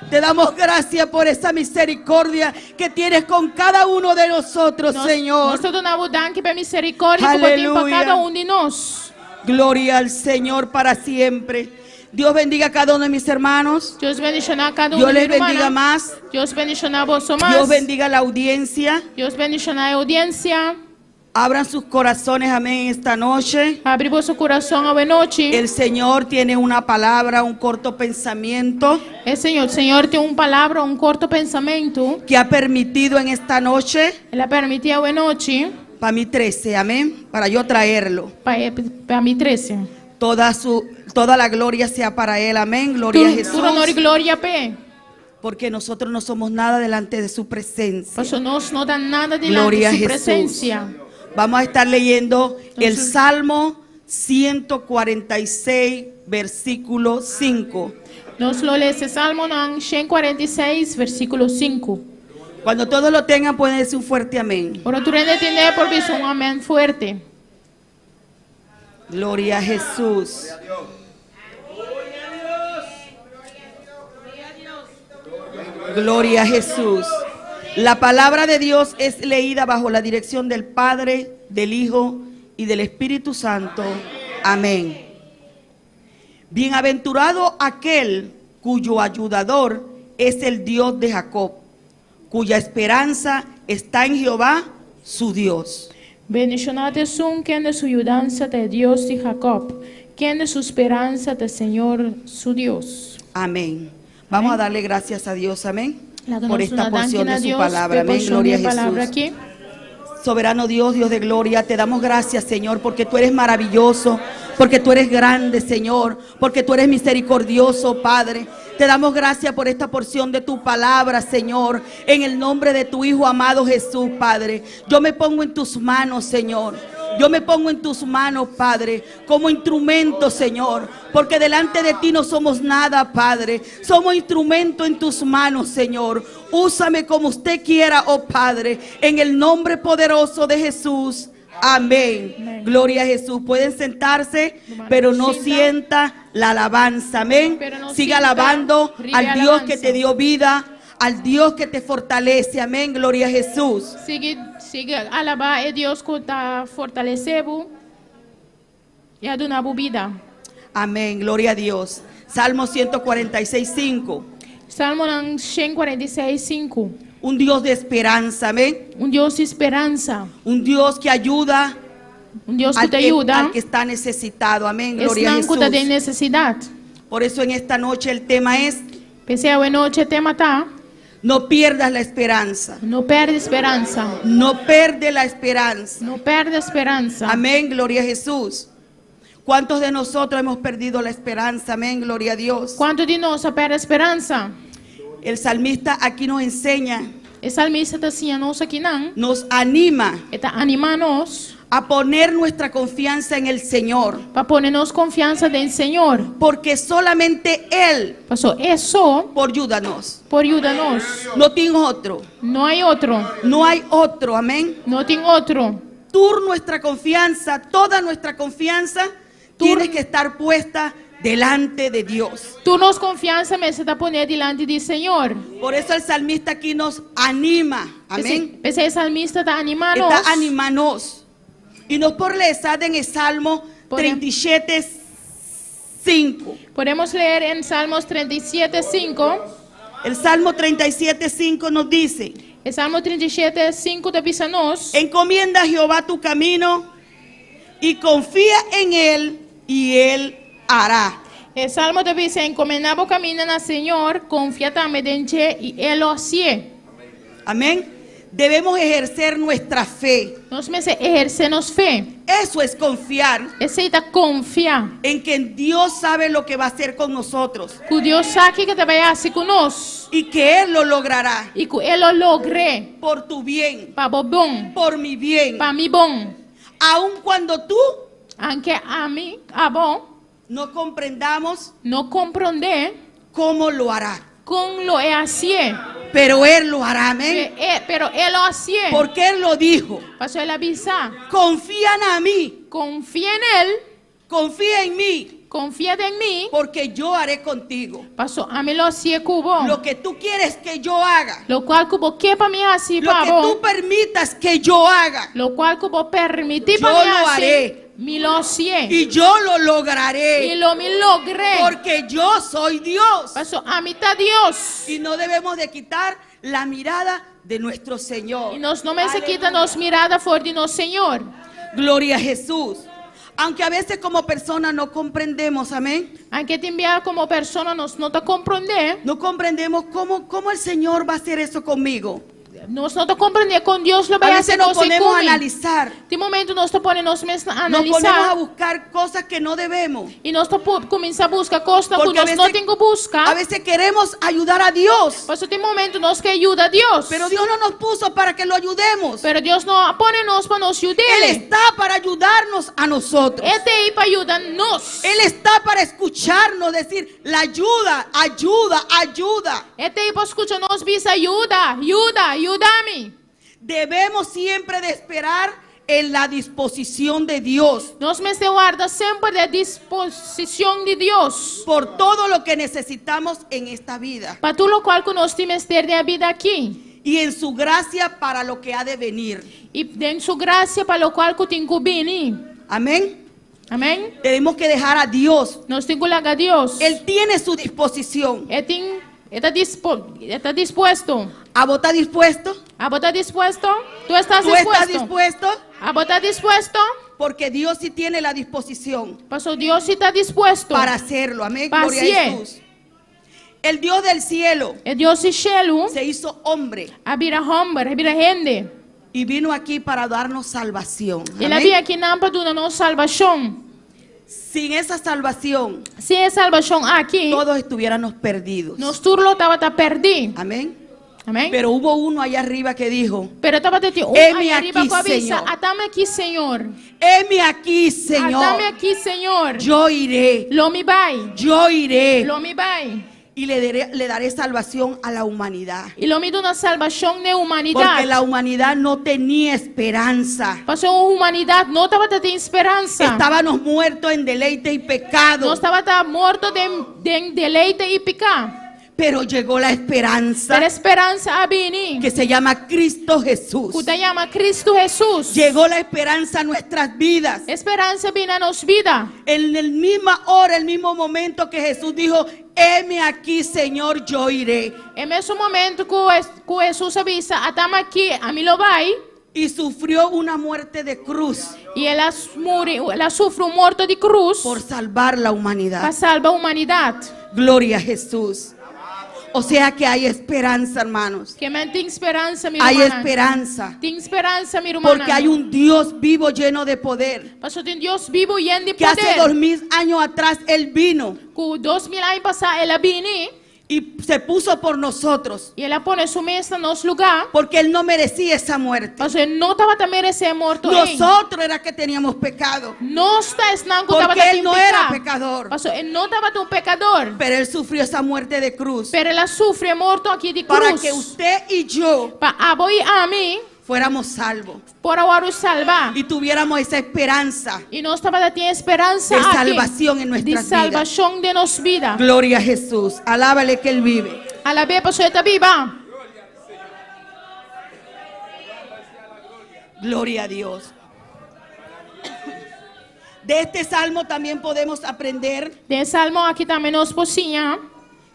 te damos gracias por esa misericordia que tienes con cada uno de nosotros, Señor. Nós te damos danke por misericordia que tem para Aleluya. cada de nós. Gloria al Señor para siempre. Dios bendiga a cada uno de mis hermanos. Deus bendicionar cada Dios les de bendiga más. Deus bendicionar vos más. Dios bendiga la audiencia. Deus bendicionar a audiência. Abran sus corazones, amén, esta noche. Abre vosso coração a noite. El Señor tiene una palabra, un corto pensamiento O Senhor tem palavra, corto pensamento. que ha permitido en esta noche Ela permitiu a noite para mí 13, amén, para yo traerlo. para mim 13. Toda la gloria sea para Él, amén, gloria a Jesús. Tudo honor e glória P. Porque nosotros no somos nada delante de su presencia. Porque nós não dá nada diante Gloria a de sua Jesús. presença. Vamos a estar leyendo el Entonces- Salmo 146, versículo 5. Nós lo lemos esse Salmo no 146, versículo 5. Cuando todos lo tengan, pueden decir un fuerte amén. Por tu rende entender por visto amém fuerte. Gloria a Jesús. Gloria a Jesús. La palabra de Dios es leída bajo la dirección del Padre, del Hijo y del Espíritu Santo. Amén. Bienaventurado aquel cuyo ayudador es el Dios de Jacob, cuya esperanza está en Jehová, su Dios. Bendicionado es quien de su ayudanza de Dios de Jacob, quien de su esperanza del Señor su Dios. Amén. Vamos a darle gracias a Dios, amén, La por esta porción de su Dios, palabra. por Amén, porción gloria de a palabra Jesús. aquí. Soberano Dios, Dios de gloria, te damos gracias, Señor, porque tú eres maravilloso, porque tú eres grande, Señor, porque tú eres misericordioso, Padre. Te damos gracias por esta porción de tu palabra, Señor, en el nombre de tu Hijo amado Jesús, Padre. Yo me pongo en tus manos, Señor. Yo me pongo en tus manos, Padre, como instrumento, Señor, porque delante de ti no somos nada, Padre. Somos instrumento en tus manos, Señor. Úsame como usted quiera, oh Padre, en el nombre poderoso de Jesús. Amén. Amén. Gloria a Jesús. Pueden sentarse, pero no sienta la alabanza. Amén. Pero no Siga sienta alabando ribe al Dios alabanza. que te dio vida, al Dios que te fortalece. Amén. Gloria a Jesús. Siga alabar a Deus que está fortalecendo e a donar vida. Amén. Gloria a Dios. Salmo 146, 5. Salmo 146, 5. Un Dios de esperanza. Amén. Deus de esperança. Un Dios que ayuda Deus que al te que, ajuda. al que está necesitado. Amén. Esse Gloria a não Jesús. que tem necessidade. Por eso en esta noche el tema es: Pensei a noite tema tá. no pierdas la esperanza. Não perde esperança. No perde la esperanza. Não perde esperança. Amén, gloria a Jesús. ¿Cuántos de nosotros hemos perdido la esperanza? Amén, gloria a Dios. Quanto de nós perde esperança? El salmista aquí nos enseña, O salmista está assim a nós aqui não. nos anima Está animando nós a poner nuestra confianza en el Señor, para ponernos confiança no Senhor. porque solamente Él Pastor, é só por ayúdanos. por ajuda-nos. No tiene otro, Não há outro. no hay otro, amén. Não tem outro. Nuestra confianza, toda nuestra confianza tiene que estar puesta delante de Dios. Tu nos confiança me está poner diante do Senhor. Por eso el salmista aquí nos anima, amén. Esse salmista está animando. Está animanos. Y nos por leer en el Salmo Podemos. 37, 5. Podemos ler em Salmos 37, 5. El Salmo 37, 5 nos dice: O Salmo 37, 5 diz a nós: encomienda a Jehová tu camino y confía en Él y Él hará. O Salmo diz: encomendar o caminho no Senhor, confia também em Ti e Ele o hacía. Amén. Debemos ejercer nuestra fe. Nós mesmos exercemos fé. Eso es confiar Aceita confiar en que Dios sabe lo que va a hacer con nosotros que Deus sabe o que vai fazer conosco y que Él lo logrará e que Ele logre por tu bien, para o bom, por mi bien. para mim bom, Aun cuando tú aunque a mim a bom no comprendamos não compreender cómo lo hará, como lo é assim, pero Él lo hará, amén. pero Ele assim, Porque Él lo dijo. para Ele avisar, Confían a mí, confia em Ele, confía en mí, confia em mim, porque yo haré contigo pastor a mim lo assim com bom, lo que tú quieres que yo haga, lo qual que vou querer para mim assim lo para que bom, tú permitas que yo haga, lo qual que vou permitir Yo para mim lo assim, haré. me lo assim, y yo lo e lograré, lo me logré, porque yo soy Dios. pastor a mim está Deus. Y no debemos de quitar la mirada de nuestro Señor. E nós não me se quita nos mirada fora de nosso Senhor. Gloria a Jesús. Aunque a veces como personas no comprendemos, amén. Aunque te enviar como persona nós não te compreender, No comprendemos cómo el Señor va a hacer eso conmigo. nós não te compreender com Deus lo A vai veces fazer nos coisa ponemos a comigo. analizar. De momento nós te ponemos mesmo a Nos ponemos a analisar buscar cosas que no debemos. e nós te começar a buscar coisas que Porque a nós não veces, temos que buscar. a veces queremos ayudar a Dios. Mas tem momento nós que ajuda a Deus. Pero Dios no nos puso para que lo ayudemos. Pero Deus não põe nós para nos ajudar. Él está para ayudarnos a nosotros. Ele está aí para ajudar nós. Él está para escucharnos, decir, la ayuda, ayuda, ayuda. Ele está aí para escutar nós, diz ajuda, ajuda, ajuda-me. Debemos siempre de esperar en la disposición de Dios Nós me guarda sempre da disposição de Deus. por todo lo que necesitamos en esta vida Para tudo o qual que nós temos ter de vida aqui. y en su gracia para lo que ha de venir. E em sua graça para o qual que tem que vir. Amén. Amém? Tenemos que dejar a Dios. Nós temos que largar a Deus. Él tiene su disposición. Ele está disposto. ¿A vos estás dispuesto? ¿A vos estás dispuesto? ¿Tú estás ¿Tú estás dispuesto? dispuesto? ¿A vos estás dispuesto? Porque Dios sí tiene la disposición Pastor, Dios sí está dispuesto. para hacerlo. Amén. Para Gloria a hacer. Jesús. El Dios del cielo El Dios sí cielo, se hizo hombre a vira hombre, a vira gente. y vino aquí para darnos salvación. Ele Amén. havia aqui não para dar nossa salvação. Sin esa salvación, Sem a salvação aqui, todos estuviéramos perdidos. nós tudo estava perdido. Amén. Amém? Pero hubo uno allá arriba que dijo, Pero estava de Heme arriba aqui, com a avisa, Senhor. atame aqui, Senhor. heme aquí, Señor. Atame aqui, Senhor. Yo iré, Lo me vai. yo iré Lo me vai. y le daré salvación a la humanidad. E lo me dá uma salvação na Porque humanidade. la humanidad no tenía esperanza. Pastor, a humanidade não estava tendo esperança. Estábamos muertos en deleite y pecado. Não estava morto de deleite e pecar. Pero llegó la esperanza Pero a esperança a vir. que se llama Cristo Jesús. Que se chama Cristo Jesus. Llegó la esperanza a nuestras vidas. Esperança vem na nossa vida. En el misma hora, el mismo momento que Jesús dijo, heme aquí, Señor, yo iré. É mesmo momento que Jesus avisa, atama aqui, a mim lo vai. Y sufrió una muerte de cruz E ela sofre morto de cruz por salvar la para humanidad. salvar a humanidade. Gloria a Jesús. O sea que hay esperanza, hermanos. Que tem esperança, minha Hay irmã. esperanza. Tem esperança, minha irmã. Porque hay un Dios vivo lleno de poder. Pastor, tem Deus vivo e de Que hace poder. 2000 años atrás Él vino Que 2000 anos passados, ela vini y se puso por nosotros. e ela põe sua mesa no nosso lugar. Porque Él no merecía esa muerte. Pastor, não estava a merecer morto. Nosotros era que teníamos pecado. Nós não estava Porque Él no era pecador. Pastor, ele não estava um pecador. Pero Él sufrió esa muerte de cruz. Pero ela sofre morto aqui de cruz. Para que usted y yo Para a voi a mim, fuéramos salvos. por agora os salvar. Y tuviéramos esa esperanza E nós estava a ter esperança de aqui. salvación en De nuestras vidas. salvação de nossa vida. Gloria a Jesús. Alábale que Él vive. A la vez, pastor, está viva. Gloria a Dios. De este salmo también podemos aprender De salmo aqui também nós pocinha.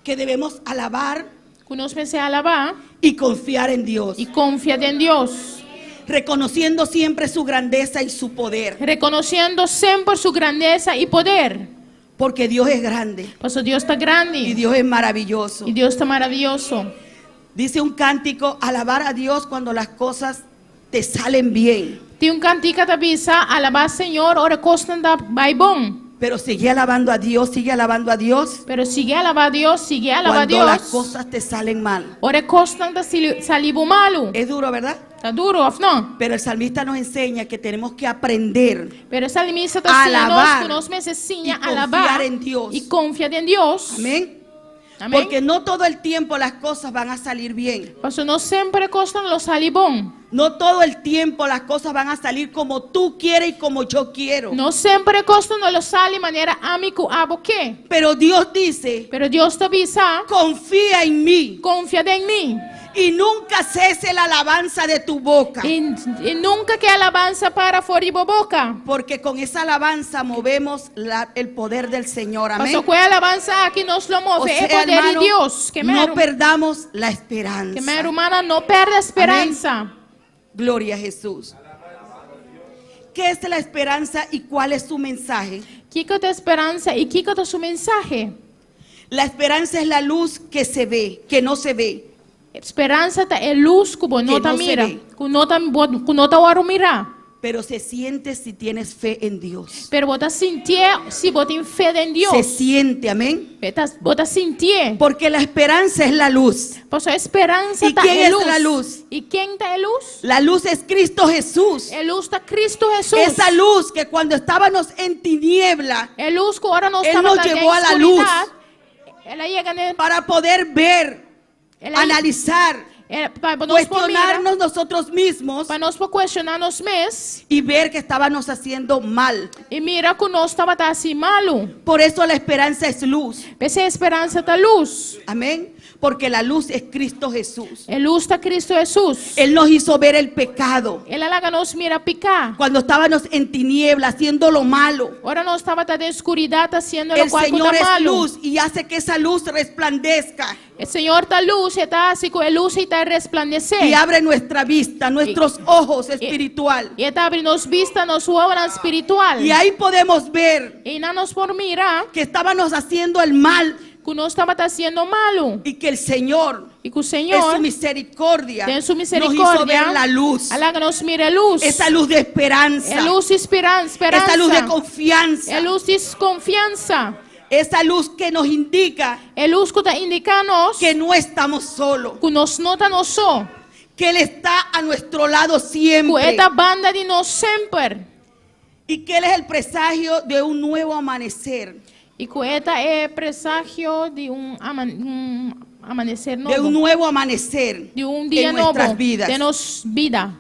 que debemos alabar Que nós pensamos alabar. y confiar en Dios, E confiar em Deus. reconociendo siempre su grandeza y su poder, Reconhecendo sempre sua grandeza e poder. porque Dios es grande Pastor, Deus está y grande. Dios es maravilloso. E Deus está maravilhoso. Dice un cántico, alabar a Dios cuando las cosas te salen bien. Tem cantica da bisa, alabar Senhor, ora costan da vai bom. Pero sigue alabando a Dios, sigue alabando a Dios. Pero sigue alabar a Deus, sigue alabar a Cuando las Deus. cosas te salen mal. Ora costan da salibo malo. Es duro, ¿verdad? Tá duro, não? Pero el salmista nos enseña que tenemos que aprender Pero essa limita tá alabar que nós me ensinha y a alabar confiar en Dios. e confiar em Deus. Amén. Amém? Porque no todo el tiempo las cosas van a salir bien. Porque não sempre costan lo sali bom. No todo el tiempo las cosas van a salir como tú quieres y como yo quiero. Não sempre costan lo sali de maneira amigo abo que. Pero Dios dice, Pero Deus te avisa, confía en mí confia em mim. y nunca cese la alabanza de tu boca. E nunca que alabança para fora de boca. Porque con esa alabanza movemos el poder del Señor. Amén. Mas com a alabança aqui nós lo O move, é sea, poder hermano, de Deus. Que no perdamos la esperanza. mera humana não perde a esperança. Gloria a Jesús. ¿Qué es la esperanza y cuál es su mensaje? Que é a esperança e que é o seu mensagem? La esperanza es la luz que se ve, que no se ve. Esperança é luz que você não no se mira, ve. que não está mirar. Pero se siente si tienes fe en Dios. Pero você sentir se você tem fé em Deus. Se siente, amén. Você sentir. Porque la esperanza es la luz. Por sua esperança ¿Y está quién em es luz. la luz? E quem está em luz? La luz es Cristo Jesús. É luz está Cristo Jesus. Esa luz que cuando estábamos en tiniebla, É luz que agora nós Él estamos nos na llevó a la luz. escuridade. Ela chega para poder ver, analizar, para nós cuestionarnos nosotros mismos para nós questionar nós mesmos y ver que estábamos haciendo mal. e mira que nós estava assim malo. Por eso la esperanza es luz. Essa esperança da luz. Amén. Porque la luz es Cristo Jesús. É luz da Cristo Jesus. Él nos hizo ver el pecado. Ela laga nos mira picar. Cuando estábamos en tiniebla haciendo lo malo. Ahora nós estava da escuridade haciendo El lo cual Señor está es malo. luz y hace que esa luz resplandezca O Senhor da luz está assim com a luz e está resplandecer. y abre nuestra vista, nuestros ojos espiritual. E está abrindo nos vista, nos obra espiritual. Y ahí podemos ver E não nos por mirar que estábamos haciendo el mal que nós estava fazendo malo. y que el Señor E que o en su Senhor misericordia tem sua nos hizo misericórdia. ver la luz, Ela que nos mira a luz. esa luz de esperanza, É luz de esperança. esa luz de confianza, É luz de confiança. esa luz que nos indica É luz que está indicando que no estamos solos, que nós não estamos só. que Él está a nuestro lado Que siempre esta banda de nós sempre. y que Él es el presagio de un nuevo amanecer, E que esta é presagio de amanhecer novo. de un nuevo amanecer De dia en novo. nuestras vidas. De nos vida.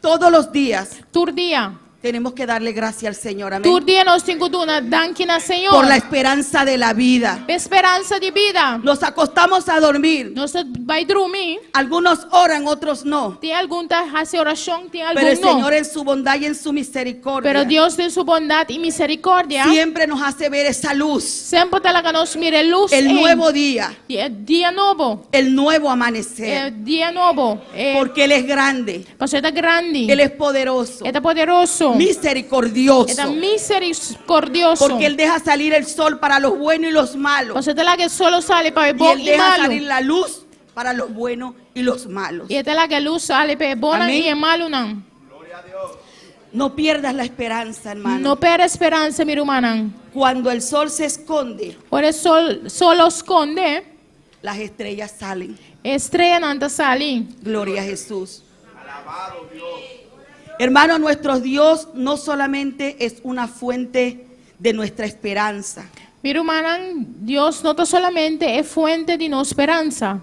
Todos los días Tur dia. tenemos que darle gracias al Señor, Tur amén, dia nós temos que dar danke na Senhor. por la esperanza de la vida. Esperança de vida. Nos acostamos a dormir, Nós vai dormir. algunos oran, otros no. Tem algum que faz oração, tem algum Pero el não. Señor en su bondad y en su misericordia Pero Deus em sua bondade e misericórdia siempre nos hace ver esa luz, sempre tá lá que nos mire luz. el nuevo día, É dia novo. el nuevo É amanecer, dia novo. É porque Él es grande, você é grande. Él es poderoso, É poderoso. misericordioso, É misericordioso. porque Él deja salir el sol para los buenos y los malos, Você tá lá que solo sale para o y bom Él e deja malo. salir la luz para los buenos y los malos. E tá lá que a luz sale para o bom Amém. e o malo não. No pierdas la esperanza, hermano. Não perde a esperança, meu irmão. Cuando el sol se esconde, Por o sol solo esconde, las estrellas salen. estrela não tá sale. Gloria a Jesús. Hermano, nuestro Dios no solamente es una fuente de nuestra esperanza, Meu irmão, Deus não tá solamente é fonte de nossa esperança,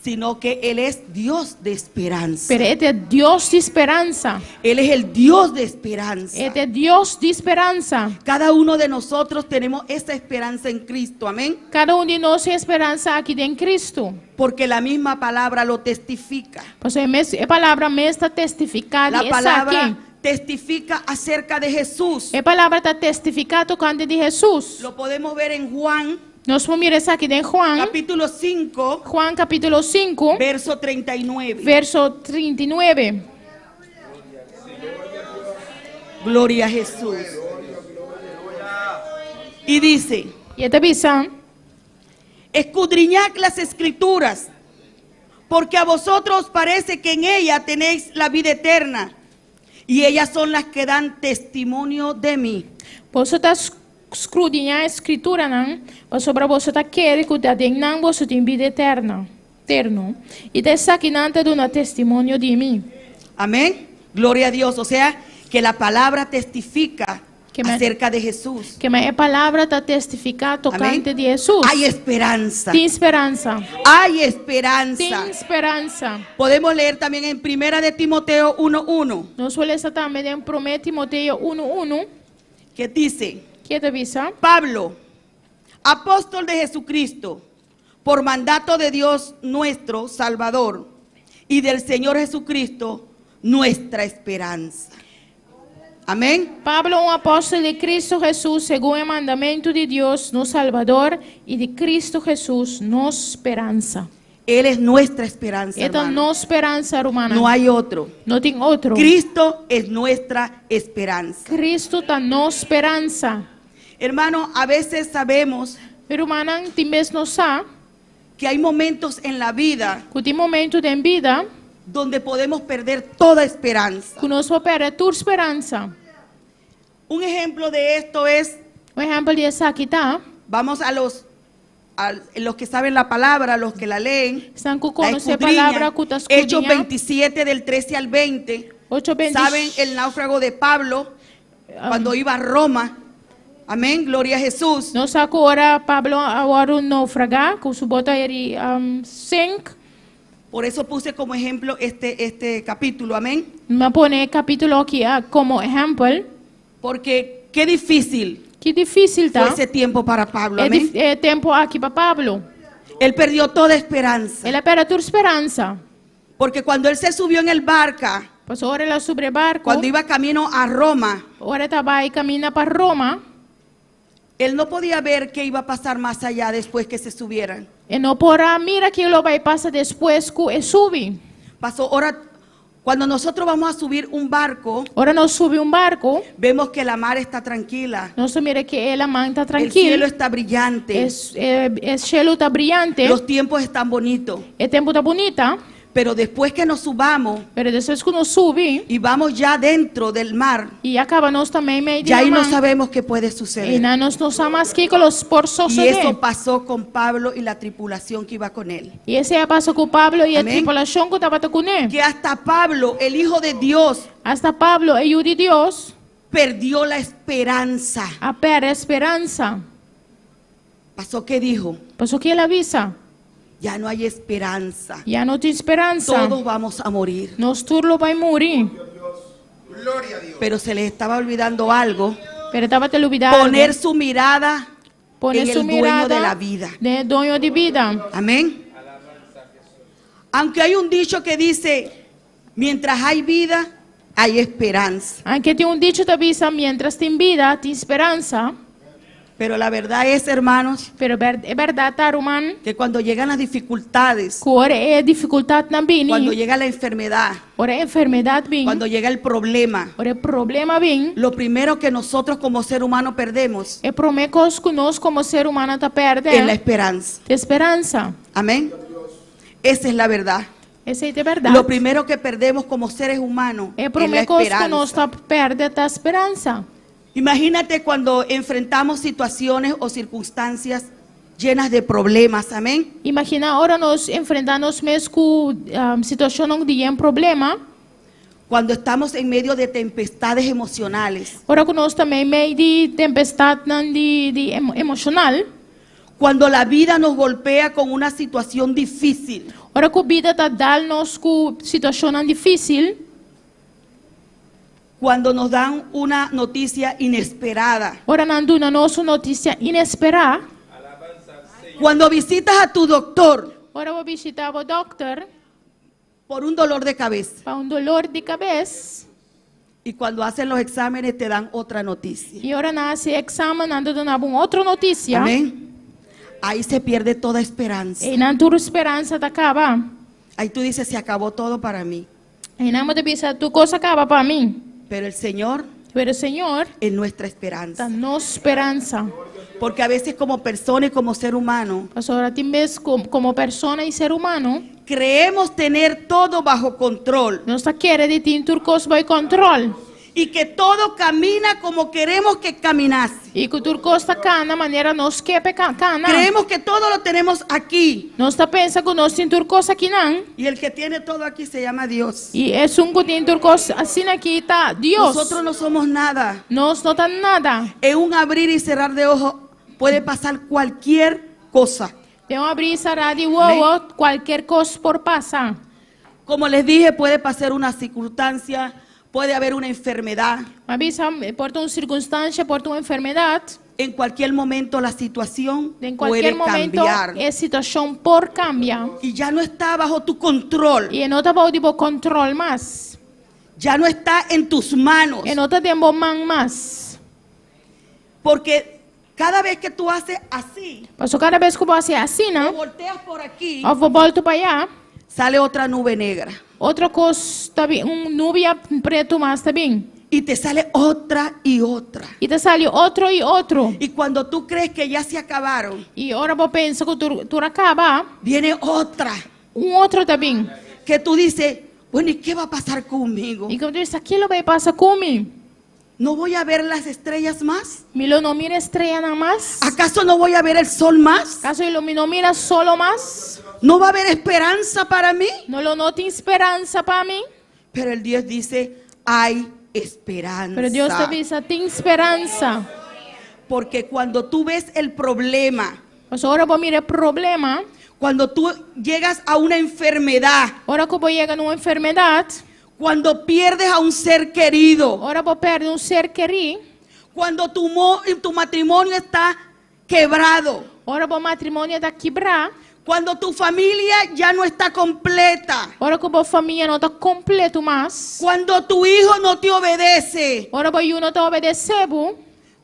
sino que Él es Dios de esperanza. pero é Deus de esperança. Él es el Dios de esperanza. É Deus de esperança. Cada uno de nosotros tenemos esa esperanza en Cristo, amén. Cada de nós tem esperança aqui em Cristo. Porque la misma palabra lo testifica. Pois a palavra mesmo está testificada. La Essa aqui. palabra testifica acerca de Jesús. A palavra está testificada tocante de Jesus. Lo podemos ver en Juan, Nós vamos mirar isso aqui em Juan. capítulo 5, Juan capítulo 5, verso 39. verso 39. Gloria a Jesús. Y dice, E esta visão, escudriñad las escrituras, porque a vosotros parece que en ella tenéis la vida eterna, y ellas son las que dan testimonio de mí. Vosotras escudriñar a escritura, não? Sobre vosotras quer que te adennan vosotros en vida eterna. Eterno. Y te saquinante de un testimonio de mí. Amén. Gloria a Dios. O sea, que la palabra testifica Que me- acerca de Jesús. Que a palavra está testificar tocante Amén. de Jesus. Hay esperanza. Tem esperança. Hay esperanza. Tem esperança. Podemos leer también en Primera de Timoteo 1:1, Nós olhamos também em 1 Timoteo 1:1, que dice: que te avisa. Pablo, apóstol de Jesucristo, por mandato de Dios nuestro Salvador y del Señor Jesucristo, nuestra esperanza. Amén. Pablo, um apóstolo de Cristo Jesus, segundo o mandamento de Deus, no Salvador, e de Cristo Jesus, nossa esperança. Él es nuestra esperanza, Então, hermano. nossa esperança, romana. No hay otro. Não tem outro. Cristo es nuestra esperanza. Cristo está nossa esperança. Hermano, a veces sabemos Pero, romana, tem vez não sabe que hay momentos en la vida que tem momento de vida donde podemos perder toda esperanza. que nós vamos perder toda esperança. Un ejemplo de esto es, Um exemplo disso aqui tá. vamos a los que saben la palabra, los que la leen, Estão com la conhecer a escudriñan. palavra que está Hechos escudriñando. 27 del 13 al 20. 8:20. Saben el náufrago de Pablo cuando iba a Roma. Amén, gloria a Jesús. Nós agora Pablo agora naufragar, com su bota ele sink. Por eso puse como ejemplo este capítulo, amén. Me pone capítulo aqui como exemplo. Porque qué difícil Que difícil fue tá. esse tiempo para Pablo, É, amén. é tempo aqui para Pablo. Él perdió toda esperanza. Ele perde toda esperança. Porque cuando él se subió en el barca, Pois agora ele sobre barco. cuando iba camino a Roma, Agora estava aí caminha para Roma. él no podía ver qué iba a pasar más allá después que se subieran. E não porá mira que ele vai passar depois que sube. Pasó, ahora, cuando nosotros vamos a subir un barco, Agora nós sube barco. vemos que la mar está tranquila, Nós mira que ela manta el cielo tranquilo. está brillante, O cielo está brilhante. los tiempos están bonitos. O tempo está bonita. Pero después que nos subamos Pero depois que nós sube y vamos ya dentro del mar, e acaba nós também meio de ya ahí no mar. sabemos qué puede E suceder. nós não sabemos que os porços Y eso de. pasó con Pablo y la tripulación que iba con él. E esse é passou com Pablo e a Amém. tripulação que estava com ele. Que hasta Pablo, el Hijo de Dios, Hasta Pablo, e o de Deus, perdió la esperanza. a perde a esperança. Pasó que dijo, Passou que ele avisa. ya no hay esperanza. Já não tem esperança. Todos vamos a morir. Nós turlo vai morrer. Pero se les estaba olvidando algo. Pero estava te olvidado. Poner su mirada Poner en su el dueño mirada de la vida. de dueño de vida. Amén. Aunque hay un dicho que dice, mientras hay vida, hay esperanza. Aunque tem dicho te avisa, mientras tem vida, tem esperança. Pero la verdad es, hermanos, Pero é verdade, tá, Roman? que cuando llegan las dificultades, Que ora é dificuldade também. cuando llega la enfermedad, Ora é enfermidade vem. cuando llega el problema, Ora é problema vem. lo primero que nosotros como ser humano perdemos É promecos que nós como ser humano tá es la perdendo. esperanza. Esperança. Amén. Esa es la verdad. Essa é a verdade. Lo primero que perdemos como seres humanos É es la promecos que nós esperanza. tá perdendo a esperança. Imagínate cuando enfrentamos situaciones o circunstancias llenas de problemas. Amén. Imagina agora nós enfrentamos mesmo com situação de problema. Cuando estamos en medio de tempestades emocionales. Ora que nós também meio de tempestade de emocional. Cuando la vida nos golpea con una situación difícil. Ora que a vida tá dando-nos com situação difícil. Cuando nos dan una noticia inesperada. Ora não dá nos notícia inesperada. Cuando visitas a tu doctor Ora vou visitar o doctor por un dolor de cabeza. para dolor de cabeça. Y cuando hacen los exámenes te dan otra noticia. E ora nasce exame, não dá uma outra notícia. Amén. Ahí se pierde toda esperanza. E não tua esperança tá acaba. Ahí tú dices, se acabó todo para mí. E não te pensa, tu coisa acaba para mim. Pero el Señor Pero Senhor, es nuestra tá esperanza. nossa esperança. Porque a veces como persona y como ser humano Pastor, a ti mesmo como pessoa e ser humano, creemos tener todo bajo control Nós está querendo de ter turcos by control. y que todo camina como queremos que caminase. E que o turcos está cá na maneira nós quer cana. Creemos que todo lo tenemos aquí Nós está pensa que nós tem turcos aqui não. y el que tiene todo aquí se llama Dios. E é um que tem turcos assim aqui tá Deus. Nosotros no somos nada. Nós não tá nada. En un abrir y cerrar de ojos puede pasar cualquier cosa. Tem uma brisa de uau, qualquer coisa por passar. Como les dije, puede pasar una circunstancia, puede haber una enfermedad. Uma brisa por uma circunstância, por uma enfermidade. En cualquier momento la situación En puede cualquier momento cambiar a situação por cambiar. y ya no está bajo tu control, E não está bajo control mais. ya no está en tus manos, E não está tendo mão mais. porque cada vez que tú haces así, Mas cada vez que você o assina, volteas por aquí, eu vou volto para allá. sale otra nube negra Outra coisa também, nuvem preto mais também. y te sale otra y otra. E te sale outro e outro. Y cuando tú crees que ya se acabaron, E agora você pensa que tu acaba, viene otra outro também. que tú dices, bueno, ¿y qué va a pasar conmigo? E quando tu diz, aquilo vai passar comigo. ¿No voy a ver las estrellas más? Milo não mira estrela nada mais. ¿Acaso no voy a ver el sol más? Caso ele não mira solo mais. ¿No va a haber esperanza para mí? Não tem esperança para mim. Pero el Dios dice, hay esperanza. Pero Deus te diz, tem esperança. Porque cuando tú ves el problema, Mas agora vou mirar problema. cuando tú llegas a una enfermedad, Agora que vou chegar numa enfermidade. cuando pierdes a un ser querido, Agora vou perder ser querido. cuando tu matrimonio está quebrado, Agora vou matrimônio está quebrar. cuando tu familia ya no está completa, Agora que a família não está completo mais. cuando tu hijo no te obedece, Agora que eu não está obedecendo.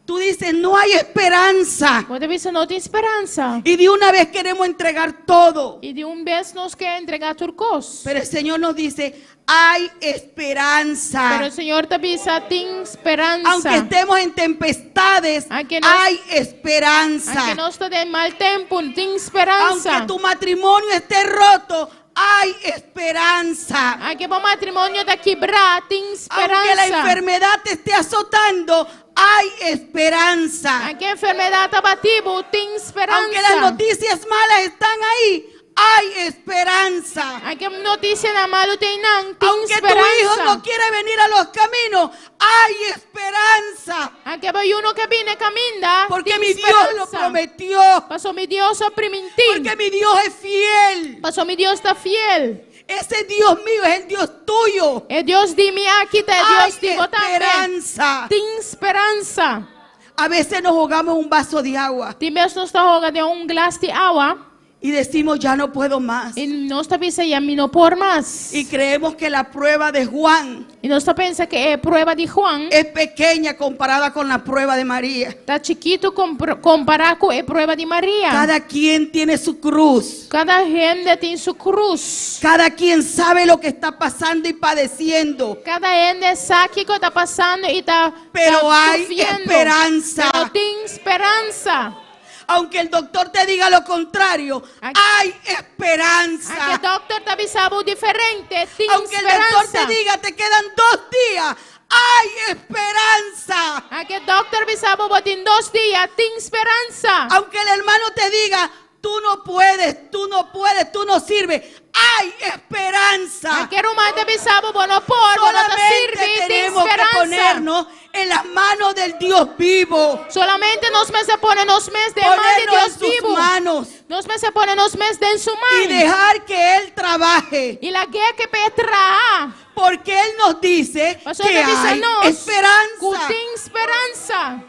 tú dices, no hay esperanza. Você diz, não tem esperança. Y de una vez queremos entregar todo. E de vez nós quer entregar turcos. Pero el Señor nos dice, hay Pero esperanza. o Senhor te diz, tem esperança. Aunque estemos en tempestades, Aunque nos- hay Aunque esperanza. nós está de mal tempo, tem esperança. Aunque tu matrimonio esté roto, hay esperanza. Aunque o matrimônio está quebrado, tem Aunque la esperança. enfermedad te esté azotando, hay esperanza. Aunque a enfermidade está batida, tem Aunque las esperança. noticias malas están ahí, hay esperanza. Aunque notícia na malo tem não, tem Aunque tu hijo esperança. no quiere venir a los caminos, hay esperanza. Aunque vai uno que viene caminda, Porque tem mi Dios lo esperança. prometió. Passou mi Deus a Porque permitir. mi Dios es fiel. Passou mi Deus está fiel. Ese Dios mío es el Dios tuyo. É Deus de mim aqui, é Hay Deus de você também. esperanza. Tem esperança. A veces nos jugamos un vaso de agua Tem vezes nós está jogando de glass de água y decimos, ya no puedo más. e nós está pensando, a mim não por mais. Y creemos que la prueba de Juan E nós está pensando que é prova de Juan. es pequeña comparada con la prueba de María. Está chiquito comparado com a prova de Maria. Cada quien tiene su cruz. Cada gente tem sua cruz. Cada quien sabe lo que está pasando y padeciendo. Cada gente sabe o que está passando e está Pero hay sofrendo. esperanza. Pero tem esperança. Aunque el doctor te diga lo contrario, Aquí- hay Aunque esperanza. o doctor te avisava diferente, tem Aunque el doctor esperança. te diga te quedan 2 días, hay esperanza. Aunque o doctor avisava em 2 dias, tem esperança. Aunque el hermano te diga, tú no puedes, tú no puedes, tú no sirves, hay esperanza. Aunque o irmão te avisava, não pode, não te Solamente sirve, tem tenemos que esperança. ponernos en las manos del Dios vivo. Solamente nós me se pone nos mes de mão de Ponernos Deus en sus vivo. manos Nos me se pone nos mes de su y mão. dejar que Él trabaje. E la guia que petra. Porque Él nos dice Pastor que te dice hay nós que esperanza. tem esperança.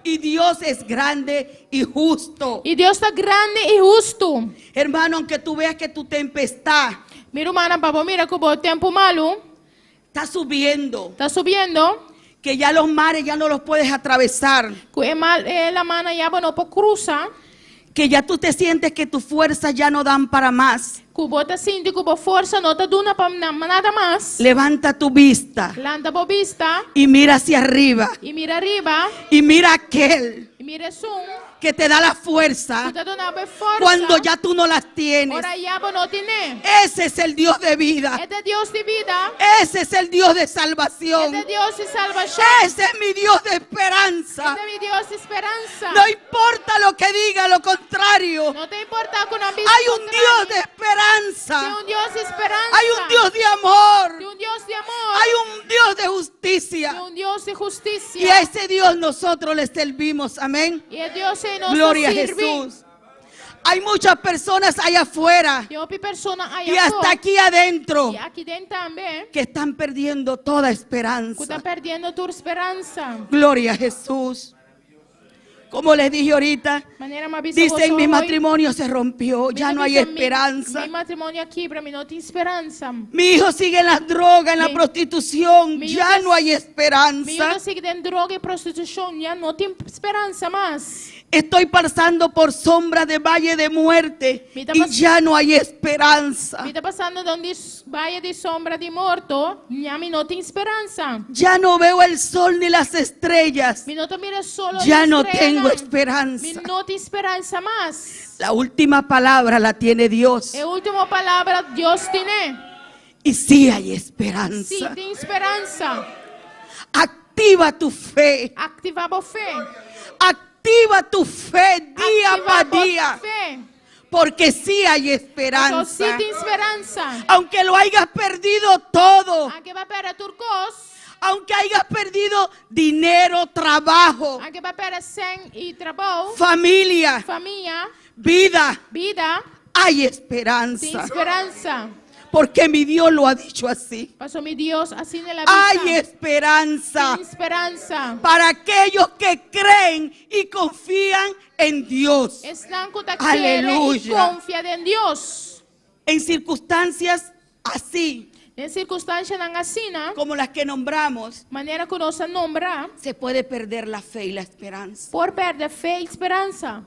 Y Dios es grande y justo. E Deus está grande e justo. Hermano, aunque tú veas que tu tempestad Mira, humana, papo, mira que o tempo malo está subiendo, está subindo. que ya los mares ya no los puedes atravesar, Que la mano ya no puede cruzar. que ya tú te sientes que tus fuerzas ya no dan para más. Que o bota sinto que a força não está dando para nada mais. Levanta tu vista Lanta a vista y mira hacia arriba e mira arriba y mira aquel e mira zoom que te da la fuerza Kuta donava força. cuando ya tú no las tienes. Ora yabo no tiene. Ese es el Dios de vida. É de Deus de vida. Ese es el Dios de É salvación. de Deus de salvação. Ese es mi Dios de É esperanza. de Deus de esperança. No importa lo que diga, lo contrario. Não te importa com a Hay un Dios de Tem esperanza. Deus de esperança. Hay un Dios de amor. Tem Deus de amor. Hay un Dios de justicia. Tem Deus de justiça. Y a ese Dios nosotros le servimos. Amén. E é Deus que nos Gloria a sirve. Jesús. Hay muchas personas allá afuera Tem outra pessoa aí y hasta aquí adentro E aqui dentro também. que están perdiendo toda Que está esperanza. perdendo tua esperança. Gloria a Jesús. Como les dije ahorita, Maneira mais dicen mi matrimonio se rompió, ya no hay Mi esperanza. matrimônio aqui para mim não tem esperança. Mi hijo sigue en las drogas, en la Mi- prostitución, mi ya hijo no hay Meu esperanza. sigue dentro droga e prostituição, já não tem esperança mais. Estoy pasando por sombra de valle de muerte Mi está y pas- ya no hay esperanza. Me está passando onde valle de sombra de morto, já me não tem esperança. Ya no veo el sol ni las estrellas. Me não te mira solo Ya de no estrela. tengo Me esperanza. não tem esperança mais. La última palabra la tiene Dios. É a última palavra Deus tem. Y sí hay Sim, esperanza. tem esperança. Activa tu fe. Activar a fé. Activa tu fe día Activar a día. a fé. Porque sí hay Então, sim esperanza. tem esperança. Aunque lo hayas perdido todo. Aunque vai para turcos, Aunque hayas perdido dinero, trabajo, aunque vai para sem e trabalho, familia, família, vida, vida, hay tem esperanza. esperança. Porque mi Dios lo ha dicho así. Passou meu Deus assim na Hay vida. esperanza Tem esperança. para aquellos que creen y confían en Dios. Estão com aquele e Aleluya. confia em Deus. En circunstancias así Em circunstâncias assim, como las que nombramos, maneira que nós nombra, se puede perder la fe y la esperanza. por perder fé e esperança.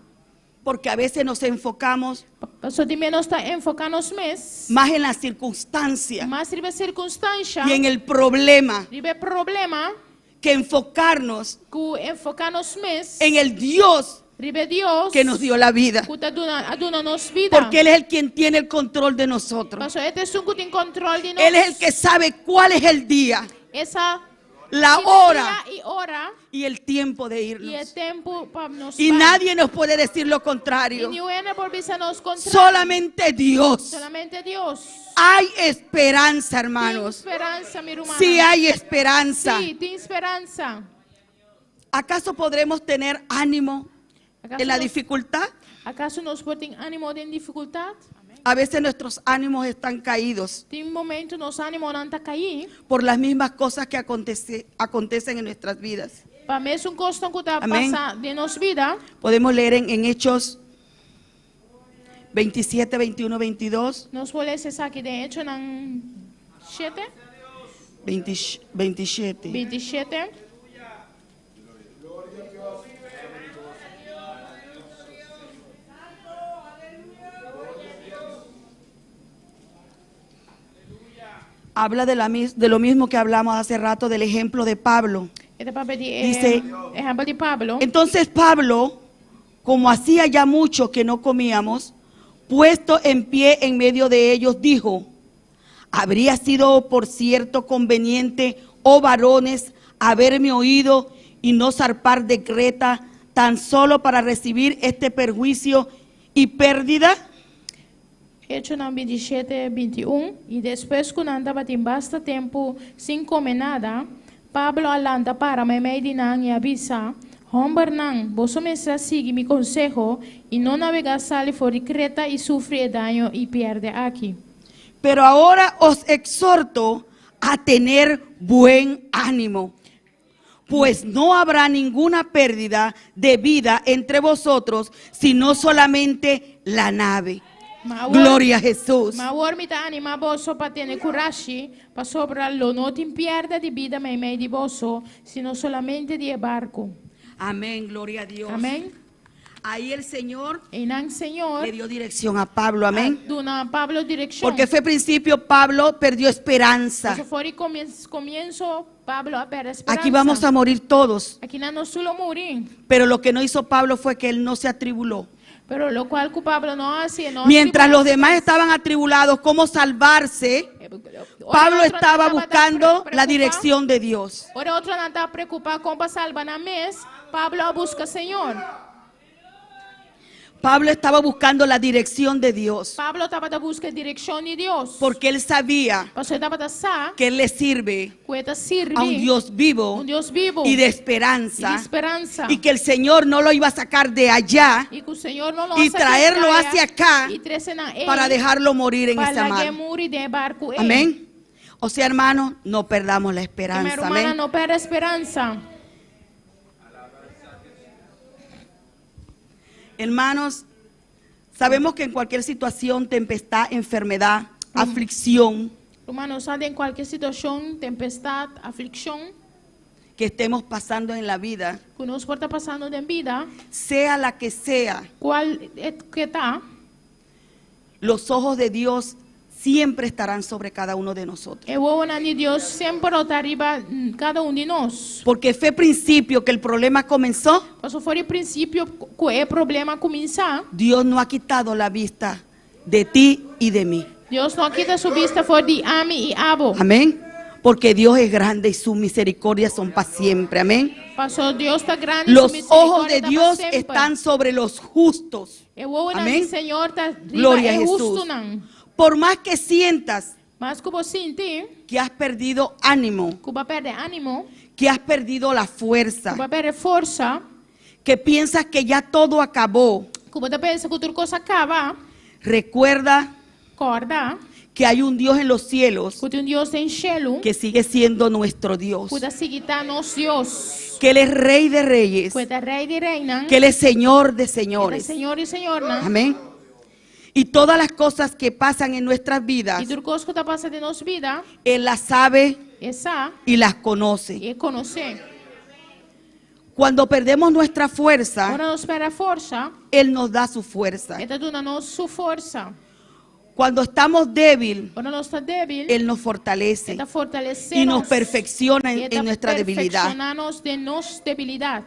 Porque a veces nos enfocamos Passou de menos está enfocando nos mes, más en la circunstancia mas ribe circunstância, y en el problema ribe problema, que enfocarnos que enfocar nos mes, en el Dios ribe Deus, que nos dio la vida. que aduna nos vida. Porque Él es el quien tiene el control de nosotros. Passou este é que tem controle de nós. Él es el que sabe cuál es el día, Essa la dia hora e hora y el tiempo de e é irnos. tempo para nos Y vai. nadie nos puede decir lo E contrario. ninguém por visa nos contrário. Solamente Dios. Solamente Deus. Hay esperanza, Tem hermanos. esperança, minha irmã. Sí hay esperanza. Sí, tem esperança. ¿Acaso podremos tener ánimo en la dificultad? Acaso nós podemos ter ânimo em dificuldade? A veces nuestros ánimos están caídos Tem momento nos ânimo não está cair. por las mismas cosas que acontecen en nuestras vidas. Para mesmo coisa que está Amén. passando de nos vida, Podemos leer en Hechos 27, 21, 22, nós podemos ler aqui de Hecho ng 7, 27. 27. Habla de lo mismo que hablamos hace rato del ejemplo de Pablo. Este papel Dice- ejemplo de Pablo. Entonces Pablo, como hacía ya mucho que no comíamos, puesto en pie en medio de ellos, dijo: habría sido por cierto conveniente, oh varones, haberme oído y no zarpar de Creta tan solo para recibir este perjuicio y pérdida. Hecho ng 27, 21. E depois que andava em basta tempo sem comer nada, Pablo alanta para me medinar e avisa: Homem não, você me sigue mi consejo e não navegar sale fora de Creta e sofre daño e perde aqui. Pero ahora os exhorto a tener buen ánimo, pues no habrá ninguna pérdida de vida entre vosotros, sino solamente la nave. Gloria a Jesús. Mawar mi ta anima boso pa tiene coraje pa sobra lo no te pierda de vida me meio de boso, sino solamente de barco. Amén, gloria a Dios. Amém? Ahí el Señor E nang Senhor, le dio dirección a Pablo, amén. duna Pablo direção. Porque fue principio, Pablo perdió esperanza. Eso foi comienzo Pablo a perder esperança. Aquí vamos a morir todos. Aqui na nós sulo morir. Pero lo que no hizo Pablo fue que él no se atribuló. Pero lo cual que Pablo no hacía, no Mientras los demás estaban atribulados, cómo salvarse, Pablo estaba buscando la dirección de Dios. Ora outro não está preocupado com para salvar na mes, Pablo busca Senhor. Pablo estaba buscando la dirección de Dios. Pablo estava da busca direção de Deus. Porque él sabía Porque estava da sa, que él le sirve que sirve a un Dios vivo Deus vivo y de e esperanza. de esperança. Y que el Señor no lo iba a sacar de allá E que o Senhor não y traerlo hacia acá e trazendo ele para dejarlo morir en esa para que mar. muri de barco ele. Amén. O sea, hermano, no perdamos la Minha esperanza. irmã Amén. não perde a esperança. Hermanos, sabemos que en cualquier situación, tempestad, enfermedad, aflicción Hermano, sabe em qualquer situação, tempestade, aflição que estemos pasando en la vida, que nos está passando na vida, sea la que sea, qual é que está, los ojos de Dios siempre estarán sobre cada uno de nosotros. o olho de Deus sempre está arriba cada de nós. Porque fue principio que el problema comenzó, Porque foi o princípio que o problema começar. Dios no ha quitado la vista de ti y de mí. Deus não quita sua vista for de Ami e Abo. Amén. Porque Dios es grande y sus misericordias son para siempre. Amén. Pastor, Deus está grande. Los sua ojos de misericórdia tá Dios para sempre. están sobre los justos. O olho Amén. do Senhor está arriba Gloria a é Jesús. justo não. Por más que sientas Mas que você sente, que has perdido ánimo, que vai perder ânimo, que has perdido la que fuerza, vai perder força, que piensas que ya todo acabó, que você pensa que outra coisa acaba, recuerda acorda, que hay un Dios en los cielos que tem Deus em cielo, que sigue siendo nuestro Dios, que seguir nos Deus, que Él es Rey de Reyes, que é Rei de reina, que Él es Señor de que é señores. Senhor e Senhora. Amén. Y todas las cosas que pasan en nuestras vidas, E tudo coisa que está passando em nossa vida, Él las sabe essa y las conoce. é conhecer. Cuando perdemos nuestra fuerza, Quando nos perde a força, Él nos da su fuerza. está dando sua força. Cuando estamos débiles, Quando nós está débil, Él nos fortalece está fortalecendo y nos perfecciona e en nuestra debilidad. perfeccionando de nossa debilidade.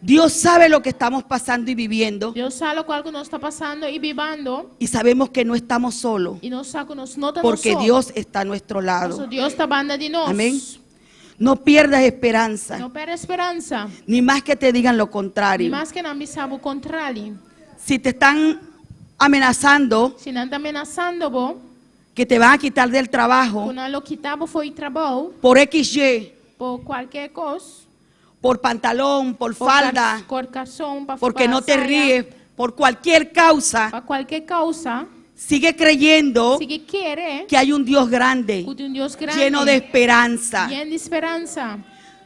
Dios sabe lo que estamos pasando y viviendo Deus sabe o qual que nós está passando e vivendo, y sabemos que no estamos solos e nós sabe que nós não estamos porque só. Dios está a nuestro Nosso lado. Deus está banda de nós. Amén. No pierdas esperanza, Não perde a esperança. ni más que te digan lo E contrario. mais que não me sabe o contrário. Si te están amenazando Se não está ameaçando, bo, que te van a quitar del trabajo quando lo quitava foi trabalho, por XY, por qualquer coisa, por pantalón, por falda, por calção, porque no te ríes, por cualquier causa, para qualquer causa, sigue creyendo se querer, que hay un Dios grande, que tem um Deus grande, lleno de esperanza. lleno de esperança.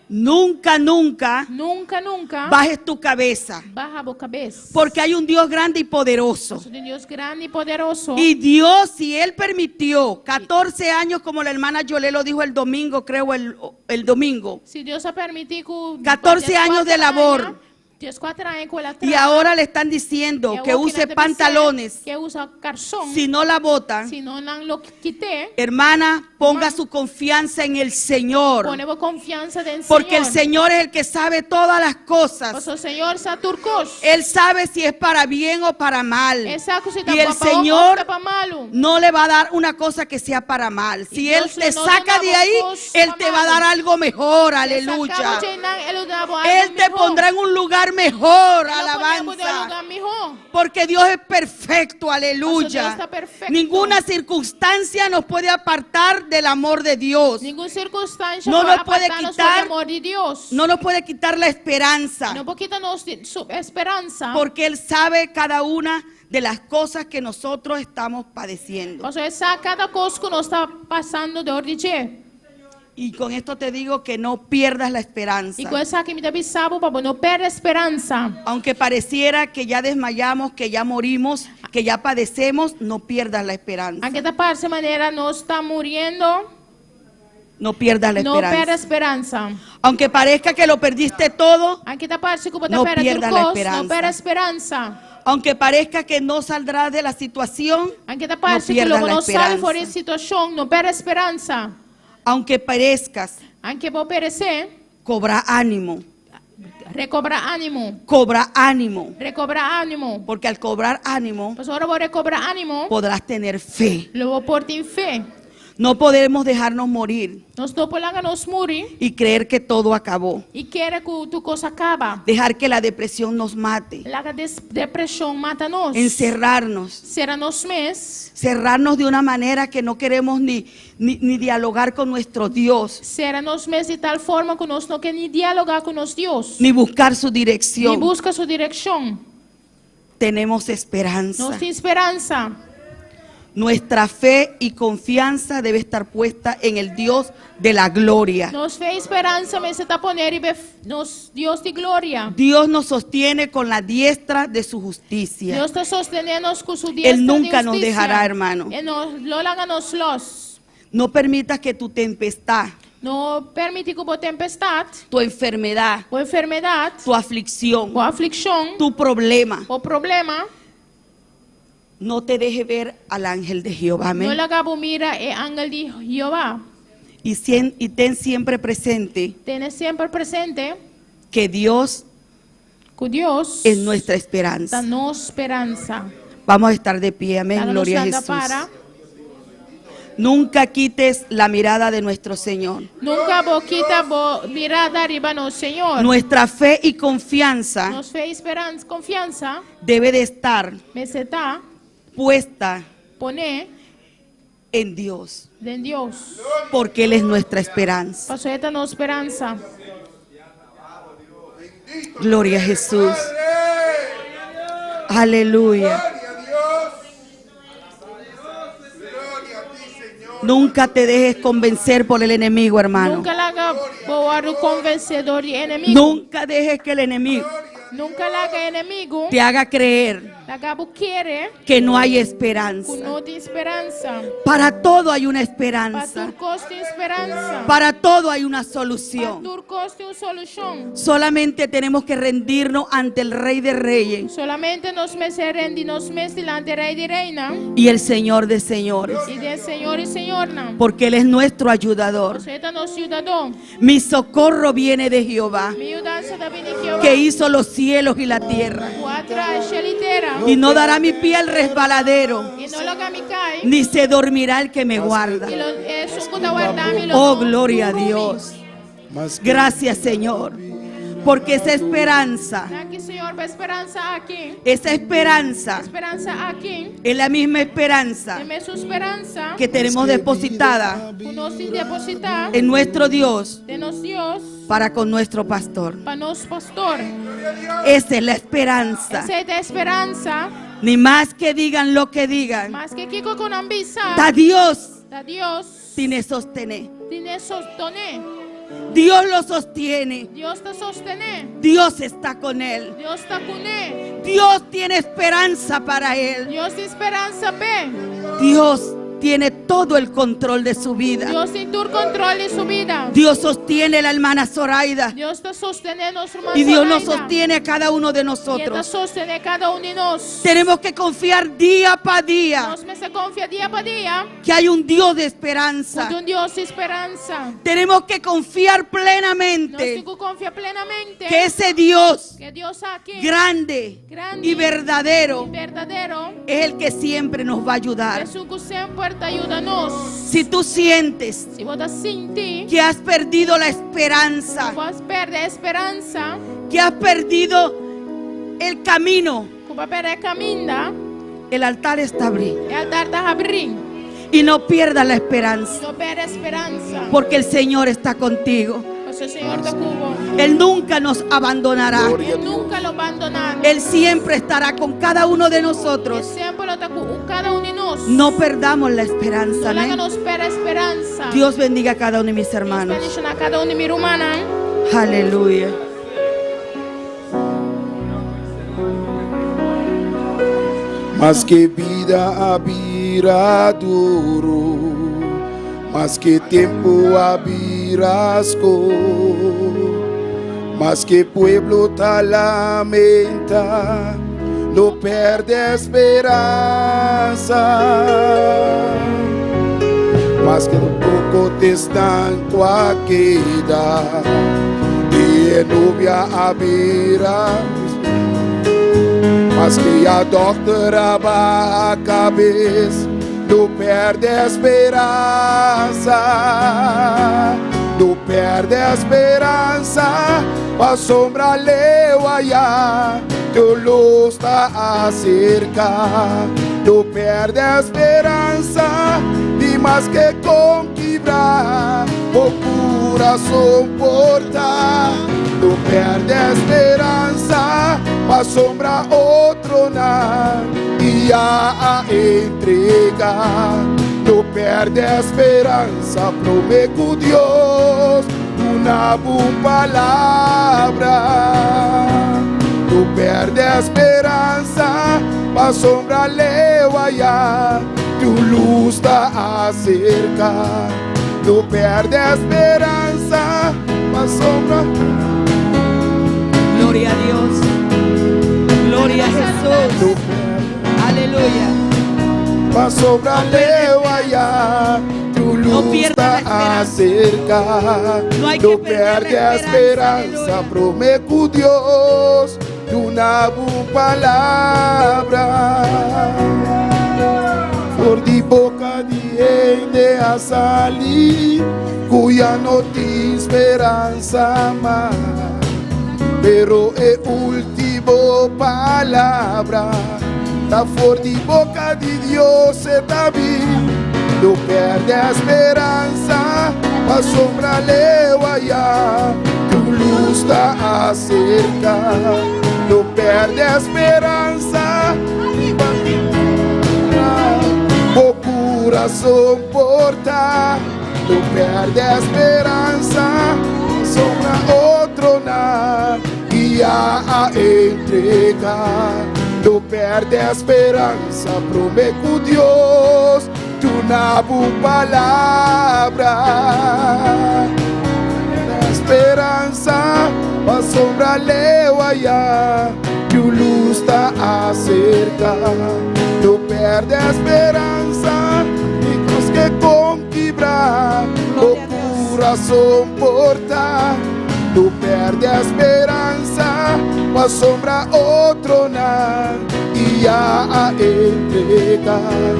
Nunca, nunca Nunca bajes tu cabeza, barra a cabeça. porque hay un Dios grande y poderoso. Nosso Deus grande e poderoso. Y Dios, si Él permitió 14 años, como la hermana Yolé lo dijo el domingo, creo el domingo, Se Deus a permitir que 14 años de labor, 14 anos com ela y ahora le están diciendo que use pantalones, que usa calção, si no la botan, se não lo quite, hermana, ponga su confianza en el Señor, ponemos confiança en porque el Senhor. Señor es el que sabe todas las cosas. Porque o Senhor sabe turcos. Él sabe si es para bien o para mal. Exacto, se Y el Señor para malo. no le va a dar una cosa que sea para mal. Si Y Él Dios te no saca da de ahí, cosa Él te va a dar malo. algo mejor. Aleluya. Sacamos de nada, ele dava algo Él te mejor. pondrá en un lugar mejor. Ele ponemos de um Alabanza. lugar mejor. Porque Dios es perfecto. Dios Aleluya. está perfecto. Ninguna circunstancia nos puede apartar del amor de Dios. Ninguna circunstância No pode nos puede apartar-nos quitar- do amor de Deus. No nos puede quitar la esperanza. Não pode quitar-nos de sua esperança. Porque Él sabe cada una de las cosas que nosotros estamos padeciendo. Porque ele sabe cada coisa que nós está passando de ordem. Y con esto te digo que no pierdas la E esperanza. com essa que me dá bisabo, para não perder a esperança. Aunque pareciera que ya desmayamos, que ya morimos, que ya padecemos, no pierdas la esperanza. Aqui da parte maneira nós está morrendo, No pierdas la não perda a esperanza. esperança. Aunque parezca que lo perdiste todo, Anche da parte que você No perde pierda tudo, la não esperanza. perda a esperança. aunque parezca que no saldrás de la situación, Anche da parte que pierdas logo la não sai esperanza. fora da situação, não perda a esperança. aunque perezcas, Anche vou perecer, cobra ánimo, recobra ânimo. cobra ánimo, Recobra ânimo. porque al cobrar ánimo Mas agora vou recobrar ânimo. podrás tener fe. Eu vou pôr em fé. No podemos dejarnos morir Nós não podemos nos morir y creer que todo acabó. e querer que tu coisa acaba. Dejar que la depresión nos mate. La depressão mata nós. Encerrarnos. Será nós mesmos. Cerrarnos de una manera que no queremos ni dialogar con nuestro Dios, Será nós mesmos de tal forma que nós não queremos nem dialogar com nosso Deus. ni buscar su Nem dirección. busca sua direção. Tenemos esperanza. Nós temos esperança. Nuestra fe y confianza debe estar puesta en el Dios de la gloria. Nós fé esperança, mas você está poner nos Deus de glória. Dios nos sostiene con la diestra de su justicia. Deus está sosteniendo com sua diestra Él nunca de nos justiça. dejará, hermano. E não larga nos los. No permitas que tu tempestad, Não permite que a tempestade, tu enfermedad, a enfermidade, tu aflicción, a aflição, tu problema, o problema, no te deje ver al ángel de Jehová. não Amén. larga mira e ángel de Jeová. Y ten siempre presente Tenha sempre presente que Dios que Deus es nuestra esperanza. dá nos esperança. Vamos a estar de pie. Amén. Dá-nos Gloria a anda Jesús. para. Nunca quites la mirada de nuestro Señor. Nunca vou quitar mirada arriba no Senhor. Nuestra fe y confianza Nos fé esperança, confiança, debe de estar mas está puesta poner en Dios, em Deus. porque Él es nuestra esperanza. Passou esta nos esperança. Gloria a Jesús. Aleluya. Nunca te dejes convencer por el enemigo, hermano. Nunca larga o convencedor de inimigo. Nunca dejes que el enemigo Nunca larga inimigo. te haga creer Larga querer que no hay que esperanza. não tem esperança. Para todo hay una Para esperanza. turcos tem esperança. Para todo hay una Para solución. turcos tem solução. Solamente tenemos que rendirnos ante el Rey de Reyes Solamente nos rendimos delante del Rei de Reina y el Señor de Señores, e del Senhor e Senhora. porque Él es nuestro ayudador. Você é nosso ajudador. Mi socorro viene de Jehová, Mi mudança da vida de Jeová. que hizo los cielos y la tierra. O atrás a litera. Y no dará mi pie al resbaladero, E não logo me cai. ni se dormirá el que me guarda. E é suco da guardar-me. Oh, gloria a Dios. Gracias, Señor, porque esa esperanza, Aqui, Senhor, para esperança aqui. esa esperanza Esperança aqui. es la misma esperanza É mesmo esperança que tenemos depositada que nós depositar en nuestro Dios de nosso Deus para con nuestro pastor. para nosso pastor. Esa es la esperanza. Essa é a esperança. Ni más que digan lo que digan. Mas que Kiko com ambição. Da Dios Da Deus. tiene sostener. Tiene sostener. Dios lo sostiene. Deus está sostener. Dios está con él. Deus está com ele. Dios tiene esperanza para él. Deus tem esperança bem. Dios tiene todo el control de su vida. Deus tem todo o controle de sua vida. Dios sostiene a la hermana Zoraida. Deus está sostenendo nosso irmão. Y Dios nos Zoraida. sostiene a cada uno de E está nosotros. sostenendo cada de nós. Tenemos que confiar día para día Nós me confia dia para dia. que hay un Dios de Porque esperanza. Deus de esperança. Tenemos que confiar Nós plenamente temos que confiar plenamente. que ese Dios Que Deus aqui. grande Grande y verdadero verdadeiro. es el que siempre nos va a ayudar. É o que sempre te ajuda a nós. Si tú sientes Se você sentir que has perdido la esperanza, você perde a esperança, que has perdido el camino, que você perde a caminho, el altar está abrido. o altar está abrindo. Y no pierdas la esperanza, Não perde a esperança. porque el Señor está contigo. Porque o Senhor está cubo. Él nunca nos abandonará. Ele nunca lo abandonará. Él siempre estará con cada uno de Ele nosotros. sempre está com cada de nós. No perdamos la esperanza. Não Amén. nos perde a esperança. Dios bendiga a cada uno de mis hermanos. bendiga a cada de mi hermana. Aleluya. Mas que vida a viradouro, Mas que tempo abrirasco, mas que pueblo te lamenta, no perde esperanza. Mas que un poco te están tua queda, e nubia abrirá. Mas que a doctora baixa a cabeça, não perde a esperança, não perde a esperança. A sombra leu allá, teu luz está a cercar. Não perde a esperança, e mais que conquistar, o coração porta. Não perde a esperança, a sombra o tronar e a entregar. Não perde a esperança, promete Deus uma boa palavra. Não perde a esperança, a sombra leu allá, tu luz está a cercar. Não perde a esperança, a sombra. Gloria a Dios. Gloria a Jesús. Aleluya. A sombra leu allá, tu luz está a cercar. No perde a esperanza, promete Dios una buena palabra. Por di boca de a salir, cuya no te esperanza más. Pero es último palabra, da fuera de boca de Dios está bien. No perde a esperanza, a sombra leu allá, tu luz está a cercar. No perde a esperanza, o corazón porta. No perde a esperanza, sombra otro nada y a entregar. No perde a esperanza, promete Dios una buena palabra. La esperanza, a sombra leu allá, tu luz está a cercar. No perde a esperanza, hijos que conquibrar, o corazón porta. No perde a esperanza, a sombra otro nada y a entregar.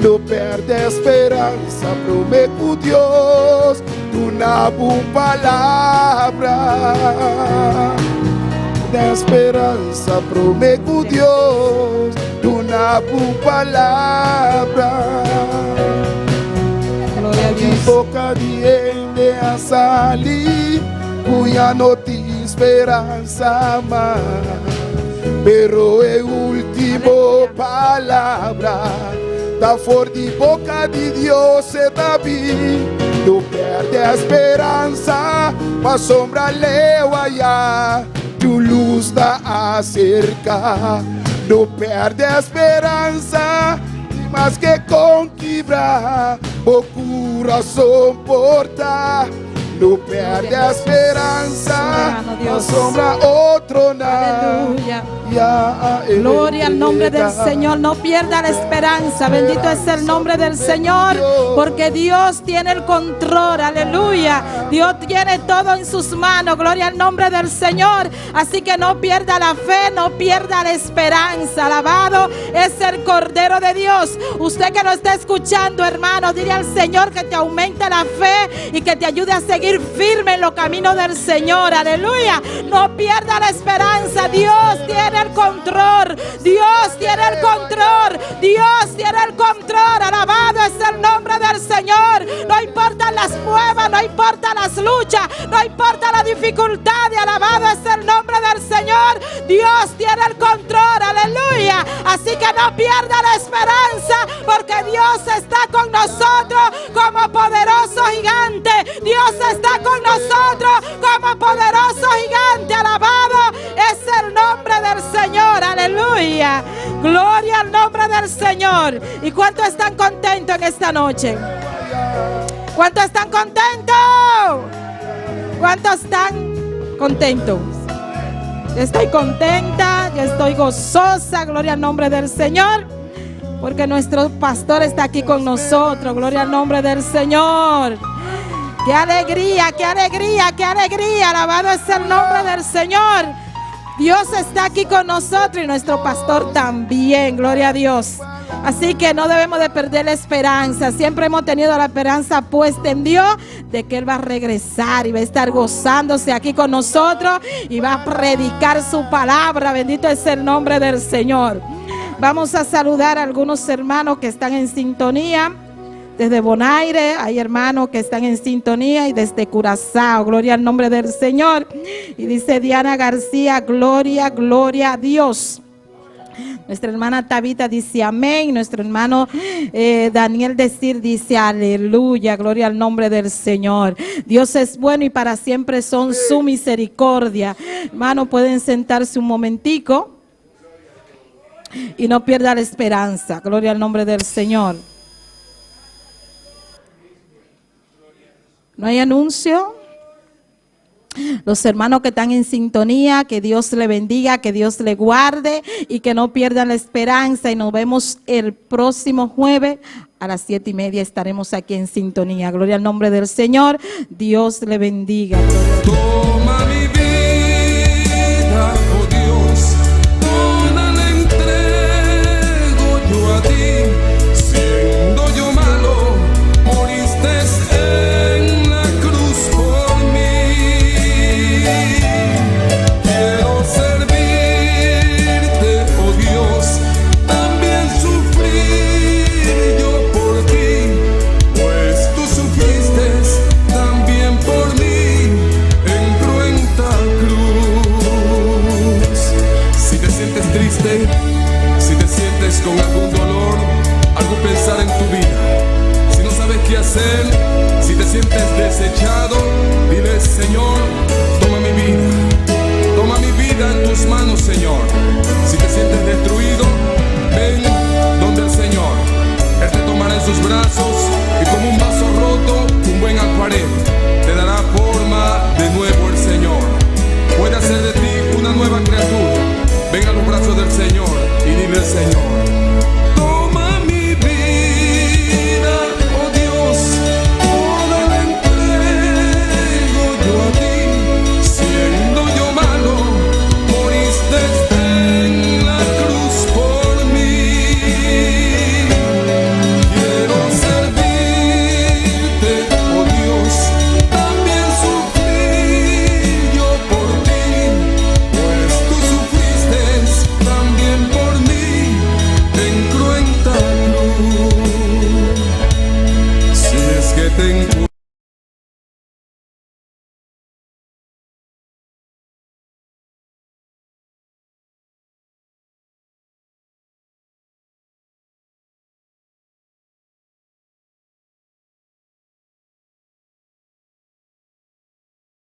No perde a esperanza, promete Dios una buena palabra. De esperanza, promete Dios una buena palabra. Y boca de a salir, cuya no te esperanza más, pero es último palabra, da fuera de boca de Dios está bien. No perde a esperanza, a sombra leu allá, tu luz está a cercar. No perde a esperanza, más que conquibrar, o corazón porta. No perde a esperanza, a sombra otro nada. Aleluya. Gloria al nombre del Señor. No pierda la esperanza. Bendito es el nombre del Señor, porque Dios tiene el control. Aleluya. Dios tiene todo en sus manos. Gloria al nombre del Señor. Así que no pierda la fe, no pierda la esperanza. Alabado es el Cordero de Dios. Usted que lo está escuchando, hermano, dile al Señor que te aumente la fe y que te ayude a seguir firme en los caminos del Señor. Aleluya. No pierda la esperanza. Dios tiene el control. Dios tiene el control. Dios tiene el control. Alabado es el nombre del Señor. No importan las pruebas, no importan las luchas, no importa la dificultad. Alabado es el nombre del Señor. Dios tiene el control. Aleluya. Así que no pierda la esperanza, porque Dios está con nosotros como poderoso gigante. Dios está con nosotros como poderoso gigante. Alabado es el nombre del Señor. Aleluya. Gloria al nombre del Señor. ¿Y cuántos están contentos en esta noche? ¿Cuántos están contentos? ¿Cuántos están contentos? Yo estoy contenta, yo estoy gozosa, gloria al nombre del Señor, porque nuestro pastor está aquí con nosotros, gloria al nombre del Señor. ¡Qué alegría, qué alegría, qué alegría! Alabado es el nombre del Señor. Dios está aquí con nosotros y nuestro pastor también, gloria a Dios. Así que no debemos de perder la esperanza. Siempre hemos tenido la esperanza puesta en Dios de que Él va a regresar y va a estar gozándose aquí con nosotros y va a predicar su palabra. Bendito es el nombre del Señor. Vamos a saludar a algunos hermanos que están en sintonía. Desde Bonaire hay hermanos que están en sintonía y desde Curazao, gloria al nombre del Señor. Y dice Diana García, gloria, gloria a Dios. Nuestra hermana Tabita dice amén. Nuestro hermano Daniel Decir dice aleluya, gloria al nombre del Señor. Dios es bueno y para siempre son su misericordia. Hermano, pueden sentarse un momentico y no pierda la esperanza. Gloria al nombre del Señor. ¿No hay anuncio? Los hermanos que están en sintonía, que Dios le bendiga, que Dios le guarde y que no pierdan la esperanza. Y nos vemos el próximo jueves a las 7:30. Estaremos aquí en sintonía. Gloria al nombre del Señor. Dios le bendiga. Toma mi vida, oh Dios, toda la entrego yo a ti. Siendo yo malo, moriste en la cruz por mí. Quiero servirte, oh Dios, también sufrir yo por ti, pues tú sufriste también por mí en cruenta cruz. Si te sientes triste, si te sientes con algún dolor, algún pensar en tu vida, si no sabes qué hacer, si te sientes desechado, dile: Señor,